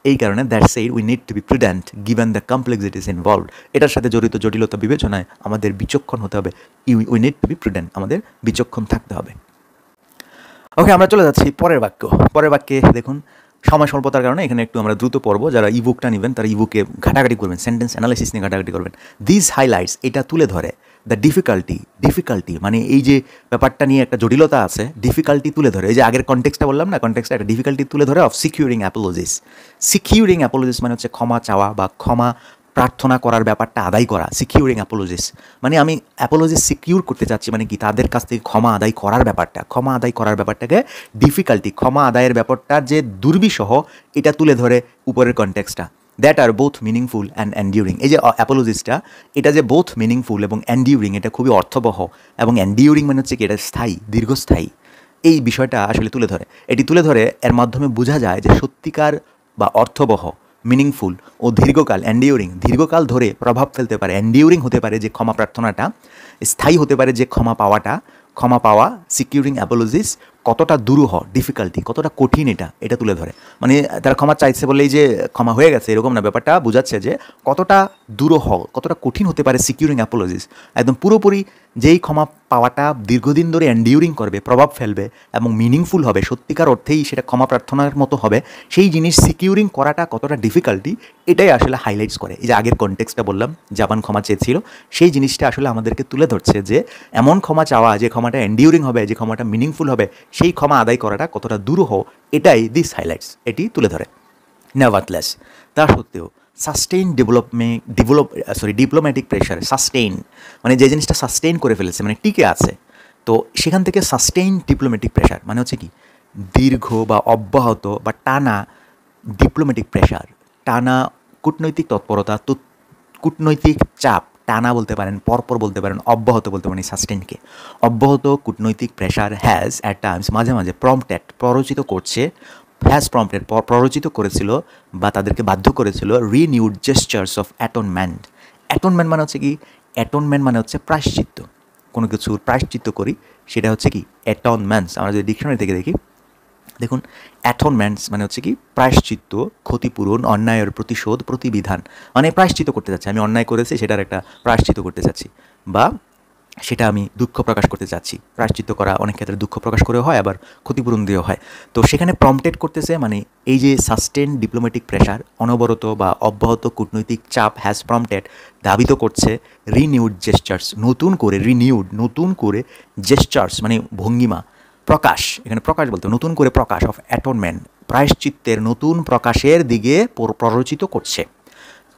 এই কারণে that said we need to be prudent given the complexities involved. এটার সাথে জড়িত জটিলতা বিবেচনায় আমাদের বিচক্ষণ হতে হবে। We need to be prudent, আমাদের বিচক্ষণ থাকতে হবে। ওকে, আমরা চলে যাচ্ছি পরের বাক্যে। দেখুন, সময় স্বল্পতার কারণে এখানে একটু আমরা দ্রুত পড়বো। যারা ইবুকটা নেবেন তারা ইবুকে ঘাটাঘাটি করবেন, সেন্টেন্স অ্যানালাইসিস নিয়ে ঘাটাঘাটি করবেন। দিস হাইলাইটস এটা তুলে ধরে দ্য ডিফিকাল্টি মানে এই যে ব্যাপারটা নিয়ে একটা জটিলতা আছে, ডিফিকাল্টি তুলে ধরে। এই যে আগের কনটেক্সটটা বললাম না, কনটেক্সটটা একটা ডিফিকাল্টি তুলে ধরে অফ সিকিউরিং অ্যাপোলজিস মানে হচ্ছে ক্ষমা চাওয়া বা ক্ষমা প্রার্থনা করার ব্যাপারটা আদায় করা। সিকিউরিং অ্যাপোলজিস মানে আমি অ্যাপোলজিস সিকিউর করতে চাচ্ছি, মানে কি তাদের কাছ থেকে ক্ষমা আদায় করার ব্যাপারটাকে ডিফিকাল্টি, ক্ষমা আদায়ের ব্যাপারটা যে দুর্বিষহ, এটা তুলে ধরে উপরের কনটেক্সটটা। That are both meaningful and enduring. এই যে অ্যাপোলজিসটা, এটা যে বোথ মিনিংফুল এবং এন্ডিউরিং, এটা খুবই অর্থবহ, এবং এন্ডিউরিং মানে হচ্ছে কি এটা স্থায়ী, দীর্ঘস্থায়ী। এই বিষয়টা আসলে তুলে ধরে, এটি তুলে ধরে এর মাধ্যমে বোঝা যায় যে সত্যিকার বা অর্থবহ, মিনিংফুল ও দীর্ঘকাল, এন্ডিউরিং দীর্ঘকাল ধরে প্রভাব ফেলতে পারে, এন্ডিউরিং হতে পারে যে ক্ষমা প্রার্থনাটা, স্থায়ী হতে পারে যে ক্ষমা পাওয়া সিকিউরিং অ্যাপোলজিস কতটা দুরূহ, ডিফিকাল্টি কতটা কঠিন, এটা তুলে ধরে। মানে তারা ক্ষমা চাইছে বলেই যে ক্ষমা হয়ে গেছে এরকম না, ব্যাপারটা বোঝাচ্ছে যে কতটা দুরূহ, কতটা কঠিন হতে পারে সিকিউরিং অ্যাপোলজিস। একদম পুরোপুরি যেই ক্ষমা পাওয়াটা দীর্ঘদিন ধরে এন্ডিউরিং করবে, প্রভাব ফেলবে এবং মিনিংফুল হবে, সত্যিকার অর্থেই সেটা ক্ষমা প্রার্থনার মতো হবে, সেই জিনিস সিকিউরিং করাটা কতটা ডিফিকাল্টি, এটাই আসলে হাইলাইটস করে। এই যে আগের কনটেক্সটটা বললাম, জাপান ক্ষমা চেয়েছিল, সেই জিনিসটা আসলে আমাদেরকে তুলে ধরছে যে এমন ক্ষমা চাওয়া যে ক্ষমাটা এন্ডিউরিং হবে, যে ক্ষমাটা মিনিংফুল হবে, সেই ক্ষমা আদায় করাটা কতটা দুরূহ, এটাই দিস হাইলাইটস, এটি তুলে ধরে। নেভারথলেস তা সত্ত্বেও সাস্টেইন ডিপ্লোম্যাটিক প্রেশার, সাস্টেইন মানে যে জিনিসটা সাস্টেইন করে ফেলেছে, মানে টিকে আছে, তো সেখান থেকে সাস্টেইন ডিপ্লোম্যাটিক প্রেশার মানে হচ্ছে কি দীর্ঘ বা অব্যাহত বা টানা ডিপ্লোম্যাটিক প্রেশার, টানা কূটনৈতিক তৎপরতা, কূটনৈতিক চাপ, টানা বলতে পারেন, পরপর বলতে পারেন, অব্যাহত বলতে পারেন সাস্টেইনকে। অব্যাহত কূটনৈতিক প্রেশার হ্যাজ অ্যাট টাইমস মাঝে মাঝে প্ররোচিত করেছিল বা তাদেরকে বাধ্য করেছিল renewed gestures of atonement. Atonement মানে হচ্ছে কি, অ্যাটনমেন্ট মানে হচ্ছে প্রায়শ্চিত্ত, কোনো কিছুর প্রায়শ্চিত্ত করি সেটা হচ্ছে কি অ্যাটনমেন্টস। আমরা যদি ডিকশনারি থেকে দেখি, দেখুন অ্যাটনমেন্টস মানে হচ্ছে কি প্রায়শ্চিত্ত, ক্ষতিপূরণ, অন্যায়ের প্রতিশোধ, প্রতিবিধান, মানে প্রায়শ্চিত্ত করতে চাচ্ছি, আমি অন্যায় করেছি সেটার একটা প্রায়শ্চিত্ত করতে চাচ্ছি, বা সেটা আমি দুঃখ প্রকাশ করতে চাচ্ছি। প্রায়শ্চিত্ত করা অনেক ক্ষেত্রে দুঃখ প্রকাশ করেও হয়, আবার ক্ষতিপূরণ দিয়েও হয়। তো সেখানে প্রম্পটেড করতেছে, মানে এই যে সাস্টেন ডিপ্লোম্যাটিক প্রেশার, অনবরত বা অব্যাহত কূটনৈতিক চাপ, হ্যাজ প্রম্পটেড ধাবিত করছে রিনিউড জেস্টার্স, নতুন করে জেস্টার্স মানে ভঙ্গিমা, প্রকাশ, এখানে প্রকাশ বলতে নতুন করে প্রকাশ অফ অ্যাটনমেন্ট, প্রায়শ্চিত্তের নতুন প্রকাশের দিকে প্ররোচিত করছে।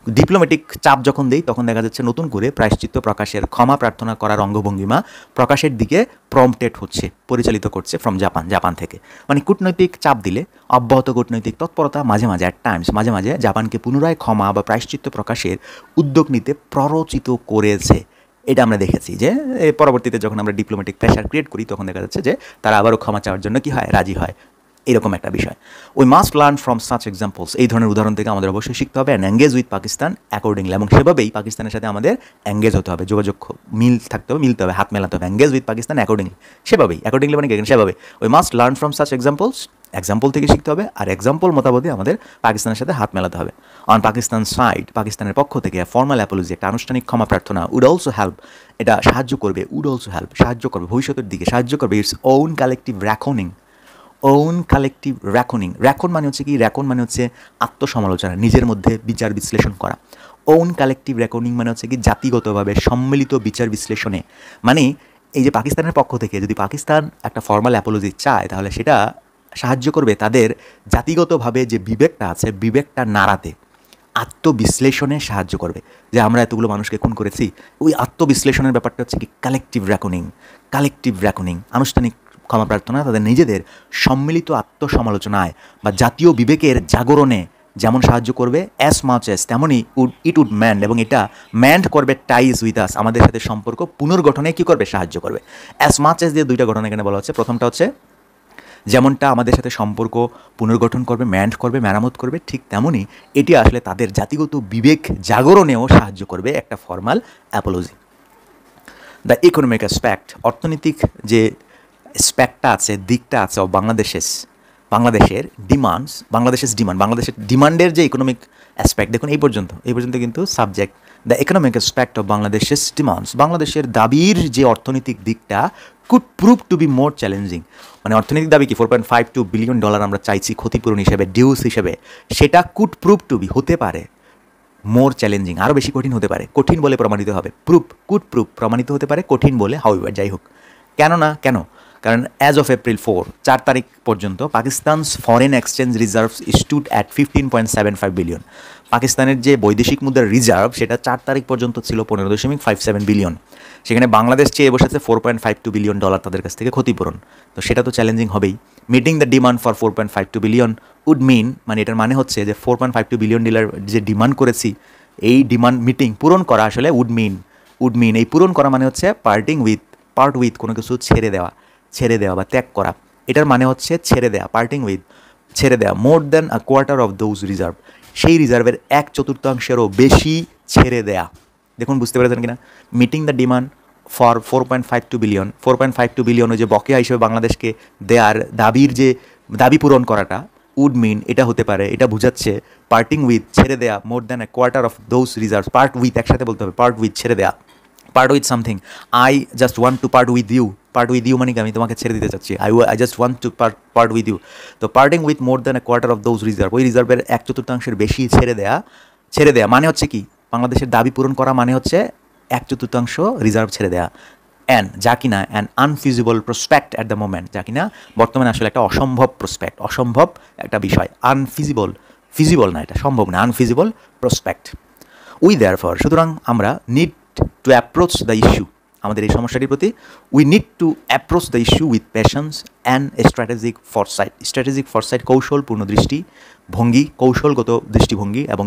ডিপ্লোম্যাটিক চাপ যখন দেই তখন দেখা যাচ্ছে নতুন করে প্রায়শ্চিত্ত প্রকাশের ক্ষমা প্রার্থনা করার অঙ্গভঙ্গিমা প্রকাশের দিকে প্রম্পটেড হচ্ছে, পরিচালিত করছে ফ্রম জাপান থেকে। মানে কূটনৈতিক চাপ দিলে অব্যাহত কূটনৈতিক তৎপরতা মাঝে মাঝে অ্যাট টাইমস মাঝে মাঝে জাপানকে পুনরায় ক্ষমা বা প্রায়শ্চিত্ত প্রকাশের উদ্যোগ নিতে প্ররোচিত করেছে। এটা আমরা দেখেছি যে পরবর্তীতে যখন আমরা ডিপ্লোম্যাটিক প্রেশার ক্রিয়েট করি তখন দেখা যাচ্ছে যে তারা আবারও ক্ষমা চাওয়ার জন্য কি হয়, রাজি হয়, এরকম একটা বিষয়। We must learn from such examples, এই ধরনের উদাহরণ থেকে আমাদের অবশ্যই শিখতে হবে, and engage with Pakistan accordingly, এবং সেভাবেই পাকিস্তানের সাথে আমাদের এঙ্গেজ হতে হবে, যোগাযোগ মিলতে হবে, হাত মেলাতে হবে, engage with Pakistan accordingly, accordingly মানে সেভাবে। We must learn from such examples, example থেকে শিখতে হবে, আর এক্সাম্পল মোতাবেক আমাদের পাকিস্তানের সাথে হাত মেলাতে হবে। অন পাকিস্তান সাইড, পাকিস্তানের পক্ষ থেকে ফর্মাল অ্যাপোলজি, একটা আনুষ্ঠানিক ক্ষমা প্রার্থনা, উড অলসো হেল্প, এটা সাহায্য করবে, সাহায্য করবে ভবিষ্যতের দিকে, সাহায্য করবে ইটস ওন কালেকটিভ র্যাকনিং, র্যাকন মানে হচ্ছে কি, র্যাকন মানে হচ্ছে আত্মসমালোচনা, নিজের মধ্যে বিচার বিশ্লেষণ করা। ওন কালেকটিভ র্যাকনিং মানে হচ্ছে কি জাতিগতভাবে সম্মিলিত বিচার বিশ্লেষণে। মানে এই যে পাকিস্তানের পক্ষ থেকে যদি পাকিস্তান একটা ফর্মাল অ্যাপোলজি চায় তাহলে সেটা সাহায্য করবে তাদের জাতিগতভাবে যে বিবেকটা আছে, বিবেকটা নাড়াতে, আত্মবিশ্লেষণে সাহায্য করবে, যে আমরা এতগুলো মানুষকে খুন করেছি। ওই আত্মবিশ্লেষণের ব্যাপারটা হচ্ছে কি কালেকটিভ র্যাকনিং, আনুষ্ঠানিক ক্ষমা প্রার্থনা তাদের নিজেদের সম্মিলিত আত্মসমালোচনায় বা জাতীয় বিবেকের জাগরণে যেমন সাহায্য করবে, অ্যাজ মাচ অ্যাজ তেমনই ইট উড ম্যান্ড, এবং এটা ম্যান্ড করবে টাইজ উইথ আস, আমাদের সাথে সম্পর্ক পুনর্গঠনে কী করবে, সাহায্য করবে। অ্যাজ মাচ অ্যাজ দিয়ে দুইটা ঘটনা এখানে বলা হচ্ছে। প্রথমটা হচ্ছে যেমনটা আমাদের সাথে সম্পর্ক পুনর্গঠন করবে, ম্যান্ড করবে, মেরামত করবে, ঠিক তেমনই এটি আসলে তাদের জাতিগত বিবেক জাগরণেও সাহায্য করবে একটা formal Apology. The economic aspect, অর্থনৈতিক যে স্প্যাক্টটা আছে, দিকটা আছে অফ বাংলাদেশের ডিমান্ডের যে ইকোনমিক অ্যাসপেক্ট, দেখুন এই পর্যন্ত কিন্তু subject the economic aspect of বাংলাদেশের ডিমান্ডস, বাংলাদেশের দাবির যে অর্থনৈতিক দিকটা could prove two be more challenging, মানে অর্থনৈতিক দাবি কি $4.52 বিলিয়ন আমরা চাইছি ক্ষতিপূরণ হিসেবে, ডিউস হিসেবে, সেটা কুড প্রুভ টু বি হতে পারে মোর চ্যালেঞ্জিং, আরও বেশি কঠিন হতে পারে, কঠিন বলে প্রমাণিত হবে, কুড প্রুভ প্রমাণিত হতে পারে, কঠিন বলে, হাউএভার যাই হোক। কেন কারণ অ্যাজ অফ এপ্রিল 4 তারিখ পর্যন্ত Pakistan's foreign exchange reserves stood at 15.75 billion, পাকিস্তানের যে বৈদেশিক মুদ্রার রিজার্ভ সেটা 4 তারিখ পর্যন্ত ছিল 15.57 বিলিয়ন, সেখানে বাংলাদেশ চেয়ে বসেছে $4.52 বিলিয়ন তাদের কাছ থেকে ক্ষতিপূরণ, তো সেটা তো চ্যালেঞ্জিং হবেই। Meeting the demand for 4.52 billion would mean, মানে এটার মানে হচ্ছে যে 4.52 বিলিয়ন যে ডিমান্ড করেছি, এই ডিমান্ড মিটিং পূরণ করা আসলে উড মিন এই পূরণ করা মানে হচ্ছে পার্ট উইথ কোনো কিছু ছেড়ে দেওয়া বা ত্যাগ করা, এটার মানে হচ্ছে ছেড়ে দেওয়া মোর than a quarter of those reserve, সেই রিজার্ভের 1/4 বেশি ছেড়ে দেয়া। দেখুন বুঝতে পেরেছেন কিনা, meeting the demand for 4.52 billion ওই যে বকেয়া হিসেবে বাংলাদেশকে দেয়ার দাবি পূরণ করাটা উড মিন, এটা হতে পারে, এটা বুঝাচ্ছে পার্টিং উইথ ছেড়ে দেয়া more than a quarter of those reserve, part with একসাথে বলতে হবে, পার্ট উইথ ছেড়ে দেয়া, part with something, I just want to part with you মানে কি আমি তোমাকে ছেড়ে দিতে চাচ্ছি, I just want to part with you. তো parting with more than a quarter of those reserve, ওই রিজার্ভের 1/4 বেশি ছেড়ে দেয়া মানে হচ্ছে কি, বাংলাদেশের দাবি পূরণ করা মানে হচ্ছে 1/4 রিজার্ভ ছেড়ে দেয়া, যা কিনা an unfeasible prospect at the moment, যা কিনা বর্তমানে আসলে একটা অসম্ভব একটা বিষয়, ফিজিবল না, এটা সম্ভব না, আনফিজিবল প্রসপেক্ট। সুতরাং আমরা need to approach the issue, আমাদের এই সমস্যাটির প্রতি we need to approach the issue with passions and strategic foresight, কৌশলপূর্ণ কৌশলগত দৃষ্টিভঙ্গি এবং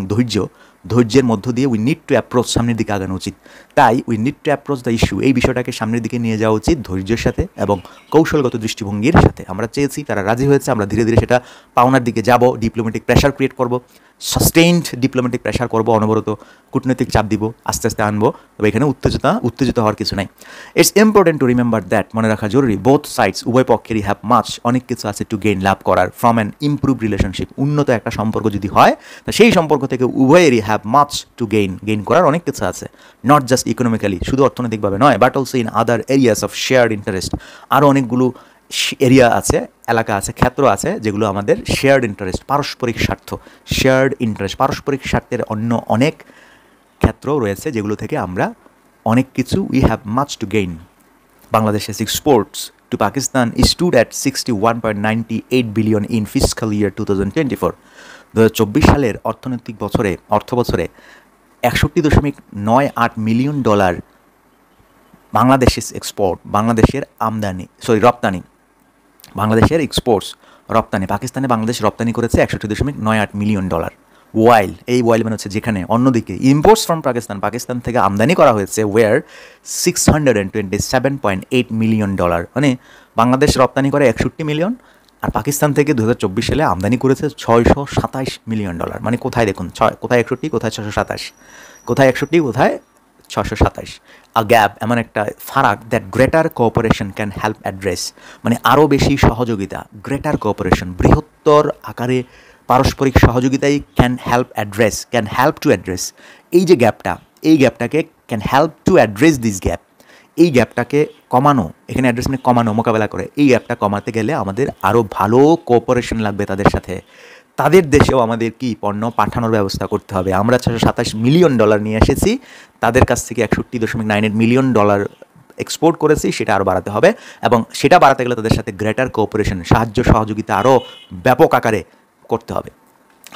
ধৈর্যের মধ্য দিয়ে উই নিড টু অ্যাপ্রোচ, সামনের দিকে আগানো উচিত। তাই we need to approach the issue, এই বিষয়টাকে সামনের দিকে নিয়ে যাওয়া উচিত ধৈর্যের সাথে এবং কৌশলগত দৃষ্টিভঙ্গির সাথে। আমরা চেয়েছি, তারা রাজি হয়েছে, আমরা ধীরে ধীরে সেটা পাওনার দিকে যাব, ডিপ্লোম্যাটিক প্রেশার ক্রিয়েট করব, সাস্টেইনড ডিপ্লোম্যাটিক প্রেশার করব, অনবরত কূটনৈতিক চাপ দিব, আস্তে আস্তে আনবো, তবে এখানে উত্তেজিত হওয়ার কিছু নাই। It's important to remember that, মনে রাখা জরুরি, বোথ সাইডস উভয় পক্ষেরই হ্যাভ অনেক কিছু আছে টু গেইন, লাভ করার, ফ্রম অ্যান ইমপ্রুভ রিলেশনশিপ, উন্নত একটা সম্পর্ক যদি হয় তো সেই সম্পর্ক থেকে উভয়েরই হ্যাভ টু গেইন করার অনেক কিছু আছে, নট জাস্ট ইকোনমিক্যালি, শুধু অর্থনৈতিকভাবে নয়, but also in other areas of shared interest, আরও অনেকগুলো এরিয়া আছে, এলাকা আছে, ক্ষেত্র আছে যেগুলো আমাদের শেয়ার্ড ইন্টারেস্ট, পারস্পরিক স্বার্থের অন্য অনেক ক্ষেত্র রয়েছে যেগুলো থেকে আমরা অনেক কিছু we have much to gain. বাংলাদেশের exports to Pakistan stood at 61.98 billion in fiscal year 2024। 2024 সালের অর্থ বছরে $61.98 মিলিয়ন বাংলাদেশের এক্সপোর্ট, বাংলাদেশের রপ্তানি, বাংলাদেশের এক্সপোর্টস রপ্তানি, পাকিস্তানে বাংলাদেশ রপ্তানি করেছে $61.98 মিলিয়ন। ওয়াইল, এই ওয়াইল মানে হচ্ছে যেখানে অন্যদিকে ইম্পোর্টস ফ্রম পাকিস্তান, পাকিস্তান থেকে আমদানি করা হয়েছে ওয়ার $627.8 মিলিয়ন, মানে বাংলাদেশ রপ্তানি করে 61 মিলিয়ন আর পাকিস্তান থেকে 2024 সালে আমদানি করেছে $627 মিলিয়ন। মানে কোথায় দেখুন, কোথায় 61, কোথায় 627, কোথায় 61, কোথায় 627। আ গ্যাপ, এমন একটা ফারাক that greater cooperation can help address, মানে আরও বেশি সহযোগিতা, গ্রেটার কোঅপারেশন বৃহত্তর আকারে পারস্পরিক সহযোগিতাই ক্যান হেল্প টু অ্যাড্রেস এই যে গ্যাপটা, এই গ্যাপটাকে can help to address this gap, এই গ্যাপটাকে কমানো, এখানে অ্যাড্রেস মানে কমানো, মোকাবেলা করে, এই গ্যাপটা কমাতে গেলে আমাদের আরও ভালো কোঅপারেশন লাগবে তাদের সাথে, তাদের দেশেও আমাদের কি পণ্য পাঠানোর ব্যবস্থা করতে হবে। আমরা $627 মিলিয়ন নিয়ে এসেছি, তাদের কাছ থেকে $61.98 মিলিয়ন এক্সপোর্ট করেছি, সেটা আরও বাড়াতে হবে এবং সেটা বাড়াতে গেলে তাদের সাথে গ্রেটার কোঅপারেশন, সাহায্য সহযোগিতা আরও ব্যাপক আকারে করতে হবে।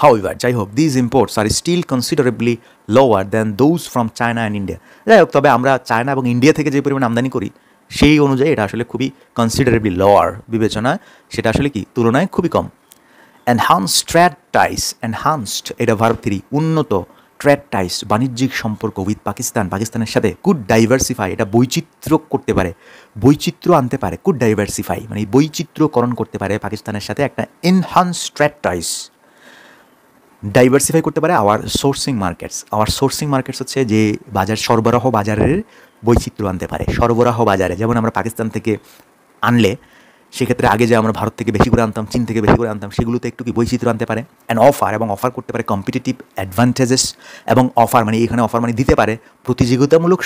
However, যাই হোক, these imports are still considerably lower than those from China and India. যাই হোক, তবে আমরা চায়না এবং ইন্ডিয়া থেকে যে পরিমাণ আমদানি করি সেই অনুযায়ী এটা আসলে খুবই কনসিডারেবলি লোয়ার বিবেচনা, সেটা আসলে কি তুলনায় খুবই কম। এনহান্সড ট্রেড টাইস, এনহান্সড এটা ভার্ব 3, উন্নত ট্রেড টাইস বাণিজ্যিক সম্পর্ক উইথ পাকিস্তান, পাকিস্তানের সাথে কুড ডাইভার্সিফাই, এটা বৈচিত্র্য করতে পারে, বৈচিত্র্য আনতে পারে, কুড ডাইভার্সিফাই মানে বৈচিত্র্যকরণ করতে পারে পাকিস্তানের সাথে, একটা এনহান্সড ট্রেড টাইস ডাইভার্সিফাই করতে পারে আওয়ার সোর্সিং মার্কেটস হচ্ছে যে বাজার, সরবরাহ বাজারের বৈচিত্র্য আনতে পারে, সরবরাহ বাজারে, যেমন আমরা পাকিস্তান থেকে আনলে সেক্ষেত্রে আগে যে আমরা ভারত থেকে বেশি করে আনতাম, চীন থেকে বেশি করে আনতাম, সেগুলোতে একটু কি বৈচিত্র্য আনতে পারে। অ্যান্ড অফার করতে পারে কম্পিটিটিভ অ্যাডভান্টেজেস, এবং অফার মানে এখানে অফার মানে দিতে পারে প্রতিযোগিতামূলক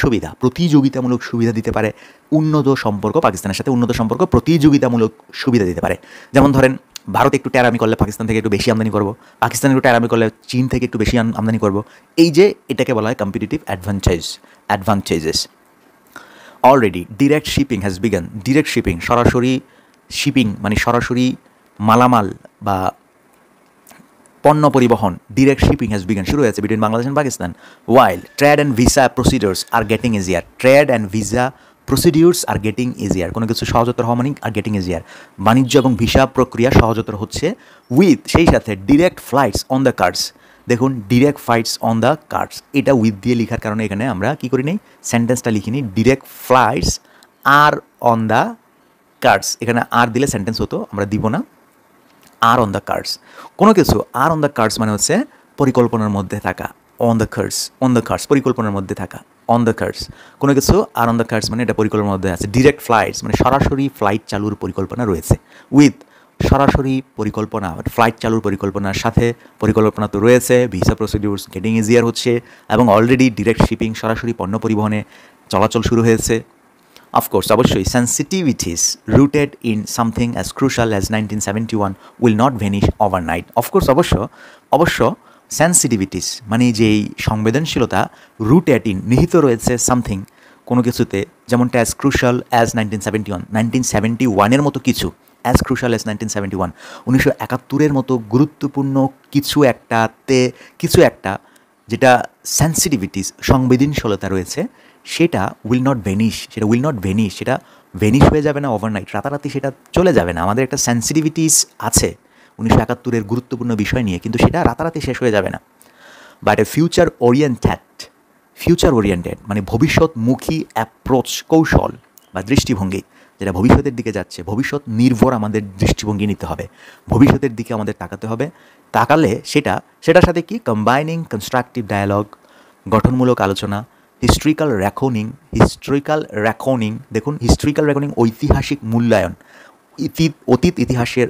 সুবিধা দিতে পারে, উন্নত সম্পর্ক, পাকিস্তানের সাথে উন্নত সম্পর্ক, প্রতিযোগিতামূলক সুবিধা দিতে পারে। যেমন ধরেন ভারত একটু ট্যারামি করলে পাকিস্তান থেকে একটু বেশি আমদানি করবো, পাকিস্তান একটু ট্যারামি করলে চীন থেকে একটু বেশি আমদানি করবো, এই যে এটাকে বলা হয় competitive advantages. Already direct shipping has began, direct shipping সরাসরি শিপিং মানে সরাসরি মালামাল বা পণ্য পরিবহন, ডিরেক্ট শিপিং হ্যাজ বিগান শুরু হয়েছে between Bangladesh and Pakistan. While trade and visa procedures are getting easier, trade and visa procedures are getting easier, কোনো কিছু সহজতর হওয়া মানে আর গেটিং ইজিয়ার, বাণিজ্য এবং ভিসা প্রক্রিয়া সহজতর হচ্ছে, উইথ সেই সাথে direct flights on the cards. দেখুন direct flights on the cards, এটা উইথ দিয়ে লেখার কারণে এখানে আমরা কী করি নেই, সেন্টেন্সটা লিখিনি, direct flights are on the cards, এখানে আর দিলে সেন্টেন্স হতো, আমরা দিব না, আর অন দ্য কার্ডস। কোনো কিছু আর অন দ্য কার্ডস মানে হচ্ছে পরিকল্পনার মধ্যে থাকা, অন দ্য কার্ডস পরিকল্পনার মধ্যে থাকা, অন দ্য কার্ডস কোনো কিছু আর অন দ্য কার্ডস মানে এটা পরিকল্পনার মধ্যে আছে। ডিরেক্ট ফ্লাইটস মানে সরাসরি ফ্লাইট চালুর পরিকল্পনা রয়েছে, উইথ সরাসরি পরিকল্পনা, ফ্লাইট চালুর পরিকল্পনার সাথে পরিকল্পনা তো রয়েছে, ভিসা প্রসিডিউরস গেটিং ইজিয়ার হচ্ছে, এবং অলরেডি ডিরেক্ট শিপিং সরাসরি পণ্য পরিবহনে চলাচল শুরু হয়েছে। অফকোর্স অবশ্যই sensitivities rooted in something as crucial as 1971 will not vanish overnight. Of course অবশ্য সেন্সিটিভিটিস মানে যেই সংবেদনশীলতা, রুটেড ইন নিহিত রয়েছে সামথিং কোনো কিছুতে, যেমনটা অ্যাজ ক্রুশাল অ্যাজ 1971 মতো কিছু, অ্যাজ ক্রুশাল অ্যাজ 1971 মতো গুরুত্বপূর্ণ কিছু একটা যেটা সেন্সিটিভিটিস সংবেদনশীলতা রয়েছে, সেটা উইল নট ভ্যানিশ, সেটা ভ্যানিশ হয়ে যাবে না ওভারনাইট, রাতারাতি সেটা চলে যাবে না। আমাদের একটা সেন্সিটিভিটিস আছে 1971 গুরুত্বপূর্ণ বিষয় নিয়ে, কিন্তু সেটা রাতারাতি শেষ হয়ে যাবে না। বাট এ ফিউচার ওরিয়েন্টেড মানে ভবিষ্যৎমুখী অ্যাপ্রোচ, কৌশল বা দৃষ্টিভঙ্গি, যেটা ভবিষ্যতের দিকে যাচ্ছে, ভবিষ্যৎ নির্ভর আমাদের দৃষ্টিভঙ্গি নিতে হবে, ভবিষ্যতের দিকে আমাদের তাকাতে হবে। তাকালে সেটার সাথে কি কম্বাইনিং কনস্ট্রাকটিভ ডায়ালগ, গঠনমূলক আলোচনা, হিস্ট্রিক্যাল রেকনিং, দেখুন হিস্ট্রিক্যাল রেকনিং ঐতিহাসিক মূল্যায়ন, অতীত ইতিহাসের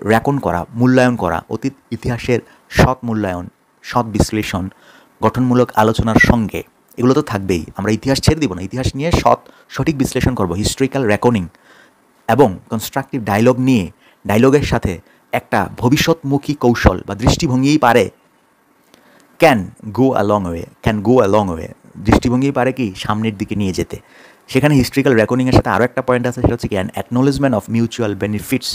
মূল্যায়ন করা, অতীত ইতিহাসের সৎ মূল্যায়ন, সৎ বিশ্লেষণ, গঠনমূলক আলোচনার সঙ্গে এগুলো তো থাকবেই, আমরা ইতিহাস ছেড়ে দিব না, ইতিহাস নিয়ে সঠিক বিশ্লেষণ করব, হিস্ট্রিক্যাল রেকনিং এবং কনস্ট্রাকটিভ ডায়লগের সাথে একটা ভবিষ্যৎমুখী কৌশল বা দৃষ্টিভঙ্গিই পারে can go a long way, দৃষ্টিভঙ্গি পারে কি সামনের দিকে নিয়ে যেতে। সেখানে হিস্ট্রিক্যাল রেকনিংয়ের সাথে আরও একটা পয়েন্ট আছে, সেটা হচ্ছে কি an acknowledgement of mutual benefits,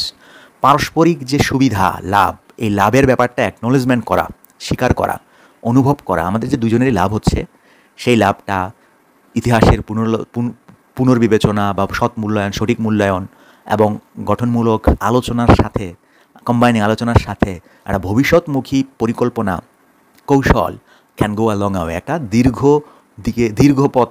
পারস্পরিক যে সুবিধা লাভ, এই লাভের ব্যাপারটা অ্যাকনোলেজমেন্ট করা, স্বীকার করা, অনুভব করা, আমাদের যে দুজনেরই লাভ হচ্ছে সেই লাভটা ইতিহাসের পুনর্বিবেচনা বা সৎ মূল্যায়ন, সঠিক মূল্যায়ন এবং গঠনমূলক আলোচনার সাথে, কম্বাইনিং আলোচনার সাথে একটা ভবিষ্যৎমুখী পরিকল্পনা, কৌশল ক্যান গো অ্যালং আওয়ে, একটা দীর্ঘ পথ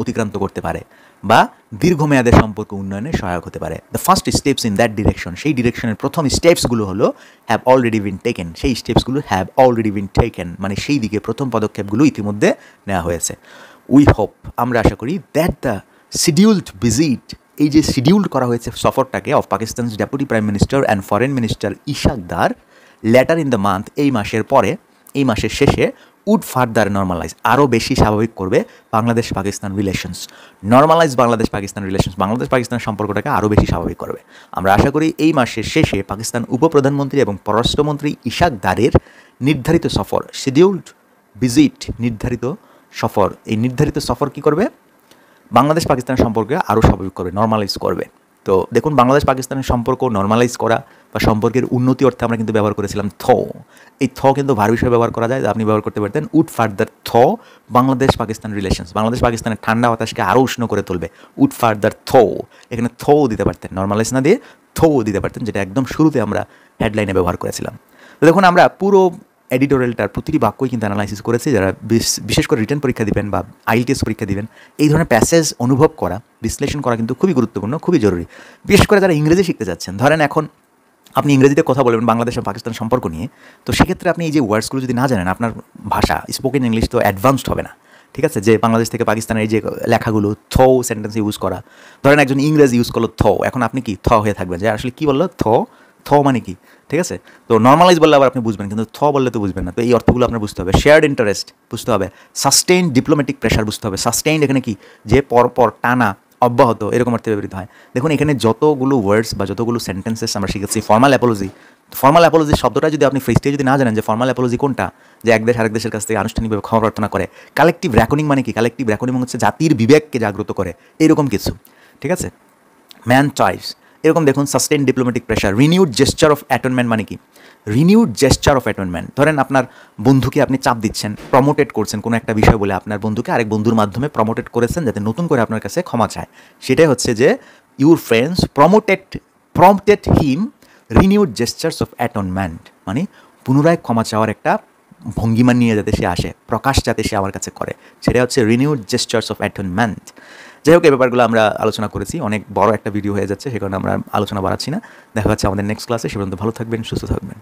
অতিক্রান্ত করতে পারে বা দীর্ঘমেয়াদের সম্পর্ক উন্নয়নে সহায়ক হতে পারে। The first steps in that direction, সেই ডিরেকশনের প্রথম স্টেপসগুলো হলো হ্যাভ অলরেডি বিন টেকেন। সেই স্টেপসগুলো হ্যাভ অলরেডি বিন টেকেন, মানে সেই দিকে প্রথম পদক্ষেপগুলো ইতিমধ্যে নেওয়া হয়েছে। উই হোপ, আমরা আশা করি, দ্যাট দ্য শিডিউলড ভিজিট, এই যে শিডিউল করা হয়েছে সফরটাকে of Pakistan's deputy prime minister and foreign minister Ishaq Dar later in the month, এই মাসের পরে, এই মাসের শেষে, উড ফার্দার নর্মালাইজ, আরও বেশি স্বাভাবিক করবে Bangladesh Pakistan relations. Normalise Bangladesh Pakistan relations, Bangladesh পাকিস্তানের সম্পর্কটাকে আরও বেশি স্বাভাবিক করবে। আমরা আশা করি এই মাসের শেষে পাকিস্তান উপপ্রধানমন্ত্রী এবং পররাষ্ট্রমন্ত্রী ইশাক দারের নির্ধারিত সফর, শিডিউলড ভিজিট, নির্ধারিত সফর, এই নির্ধারিত সফর কী করবে? বাংলাদেশ পাকিস্তানের সম্পর্কে আরও স্বাভাবিক করবে, নর্মালাইজ করবে। তো দেখুন, বাংলাদেশ পাকিস্তানের সম্পর্ক নর্মালাইজ করা বা সম্পর্কের উন্নতি অর্থে আমরা কিন্তু ব্যবহার করেছিলাম এই কিন্তু ভার্ব হিসেবে ব্যবহার করা যায়, আপনি ব্যবহার করতে পারতেন would further Bangladesh Pakistan relations, Bangladesh পাকিস্তানের ঠান্ডা বাতাসকে আরও উষ্ণ করে তুলবে, উড ফার্দার এখানে দিতে পারতেন, নর্মালাইজ না দিয়ে দিতে পারতেন, যেটা একদম শুরুতে আমরা হেডলাইনে ব্যবহার করেছিলাম। তো দেখুন, আমরা পুরো এডিটোরিয়ালটার প্রতিটি বাক্যই কিন্তু অ্যানালাইসিস করেছি। যারা বিশেষ করে রিটেন পরীক্ষা দিবেন বা IELTS পরীক্ষা দিবেন, এই ধরনের প্যাসেজ অনুভব করা, বিশ্লেষণ করা কিন্তু খুবই গুরুত্বপূর্ণ, খুবই জরুরি। বিশেষ করে যারা ইংরেজি শিখতে যাচ্ছেন, ধরেন এখন আপনি ইংরেজিতে কথা বলবেন বাংলাদেশ এবং পাকিস্তান সম্পর্ক নিয়ে, তো সেক্ষেত্রে আপনি এই যে ওয়ার্ডসগুলো যদি না জানেন, আপনার ভাষা স্পোকেন ইংলিশ তো অ্যাডভান্সড হবে না। ঠিক আছে, যে বাংলাদেশ থেকে পাকিস্তানের এই যে লেখাগুলো সেন্টেন্স ইউজ করা, ধরেন একজন ইংরেজি ইউজ করলো এখন আপনি কি হয়ে থাকবেন যে আসলে কী বললো মানে কি? ঠিক আছে, তো নর্মালাইজ বললে আবার আপনি বুঝবেন, কিন্তু বললে তো বুঝবেন না। তো এই অর্থগুলো আপনার বুঝতে হবে। শেয়ার্ড ইন্টারেস্ট বুঝতে হবে, সাস্টেইনড ডিপ্লোম্যাটিক প্রেশার বুঝতে হবে। সাস্টেইনড এখানে কি, যে পরপর, টানা, অব্যাহত, এরকম অর্থে ব্যবহৃত হয়। দেখুন, এখানে যতগুলো ওয়ার্ডস বা যতগুলো সেন্টেন্সেস আমরা শিখেছি, ফর্মাল অ্যাপোলজি শব্দটা যদি আপনি ফ্রেজটি যদি না জানেন যে ফর্মাল অ্যাপোলজি কোনটা, যে এক দেশ আরেক দেশের কাছ থেকে আনুষ্ঠানিকভাবে ক্ষমা প্রার্থনা করে। কালেকটিভ রেকনিং মানে কি? কালেকটিভ রেকনিং হচ্ছে জাতির বিবেককে জাগ্রত করে, এরকম কিছু। ঠিক আছে, ম্যান চয়েস, এরকম দেখুন, sustain diplomatic pressure. Renewed gesture of atonement মানে কি? রিনিউড জেস্চার অফ অ্যাটনমেন্ট, ধরেন আপনার বন্ধুকে আপনি চাপ দিচ্ছেন, প্রমোটেড করছেন কোনো একটা বিষয় বলে, আপনার বন্ধুকে আরেক বন্ধুর মাধ্যমে প্রমোটেড করেছেন যাতে নতুন করে আপনার কাছে ক্ষমা চায়। সেটাই হচ্ছে যে your friends prompted him renewed gestures of atonement, মানে পুনরায় ক্ষমা চাওয়ার একটা ভঙ্গিমা নিয়ে যাতে সে আসে, প্রকাশ যাতে সে আমার কাছে করে, সেটা হচ্ছে রিনিউড জেস্চার্স অফ অ্যাটনমেন্ট। যাই হোক, এই ব্যাপারগুলো আমরা আলোচনা করেছি, অনেক বড় একটা ভিডিও হয়ে যাচ্ছে, সে কারণে আমরা আলোচনা বাড়াচ্ছি না। দেখা হচ্ছে আমাদের নেক্সট ক্লাসে। সে পর্যন্ত ভালো থাকবেন, সুস্থ থাকবেন।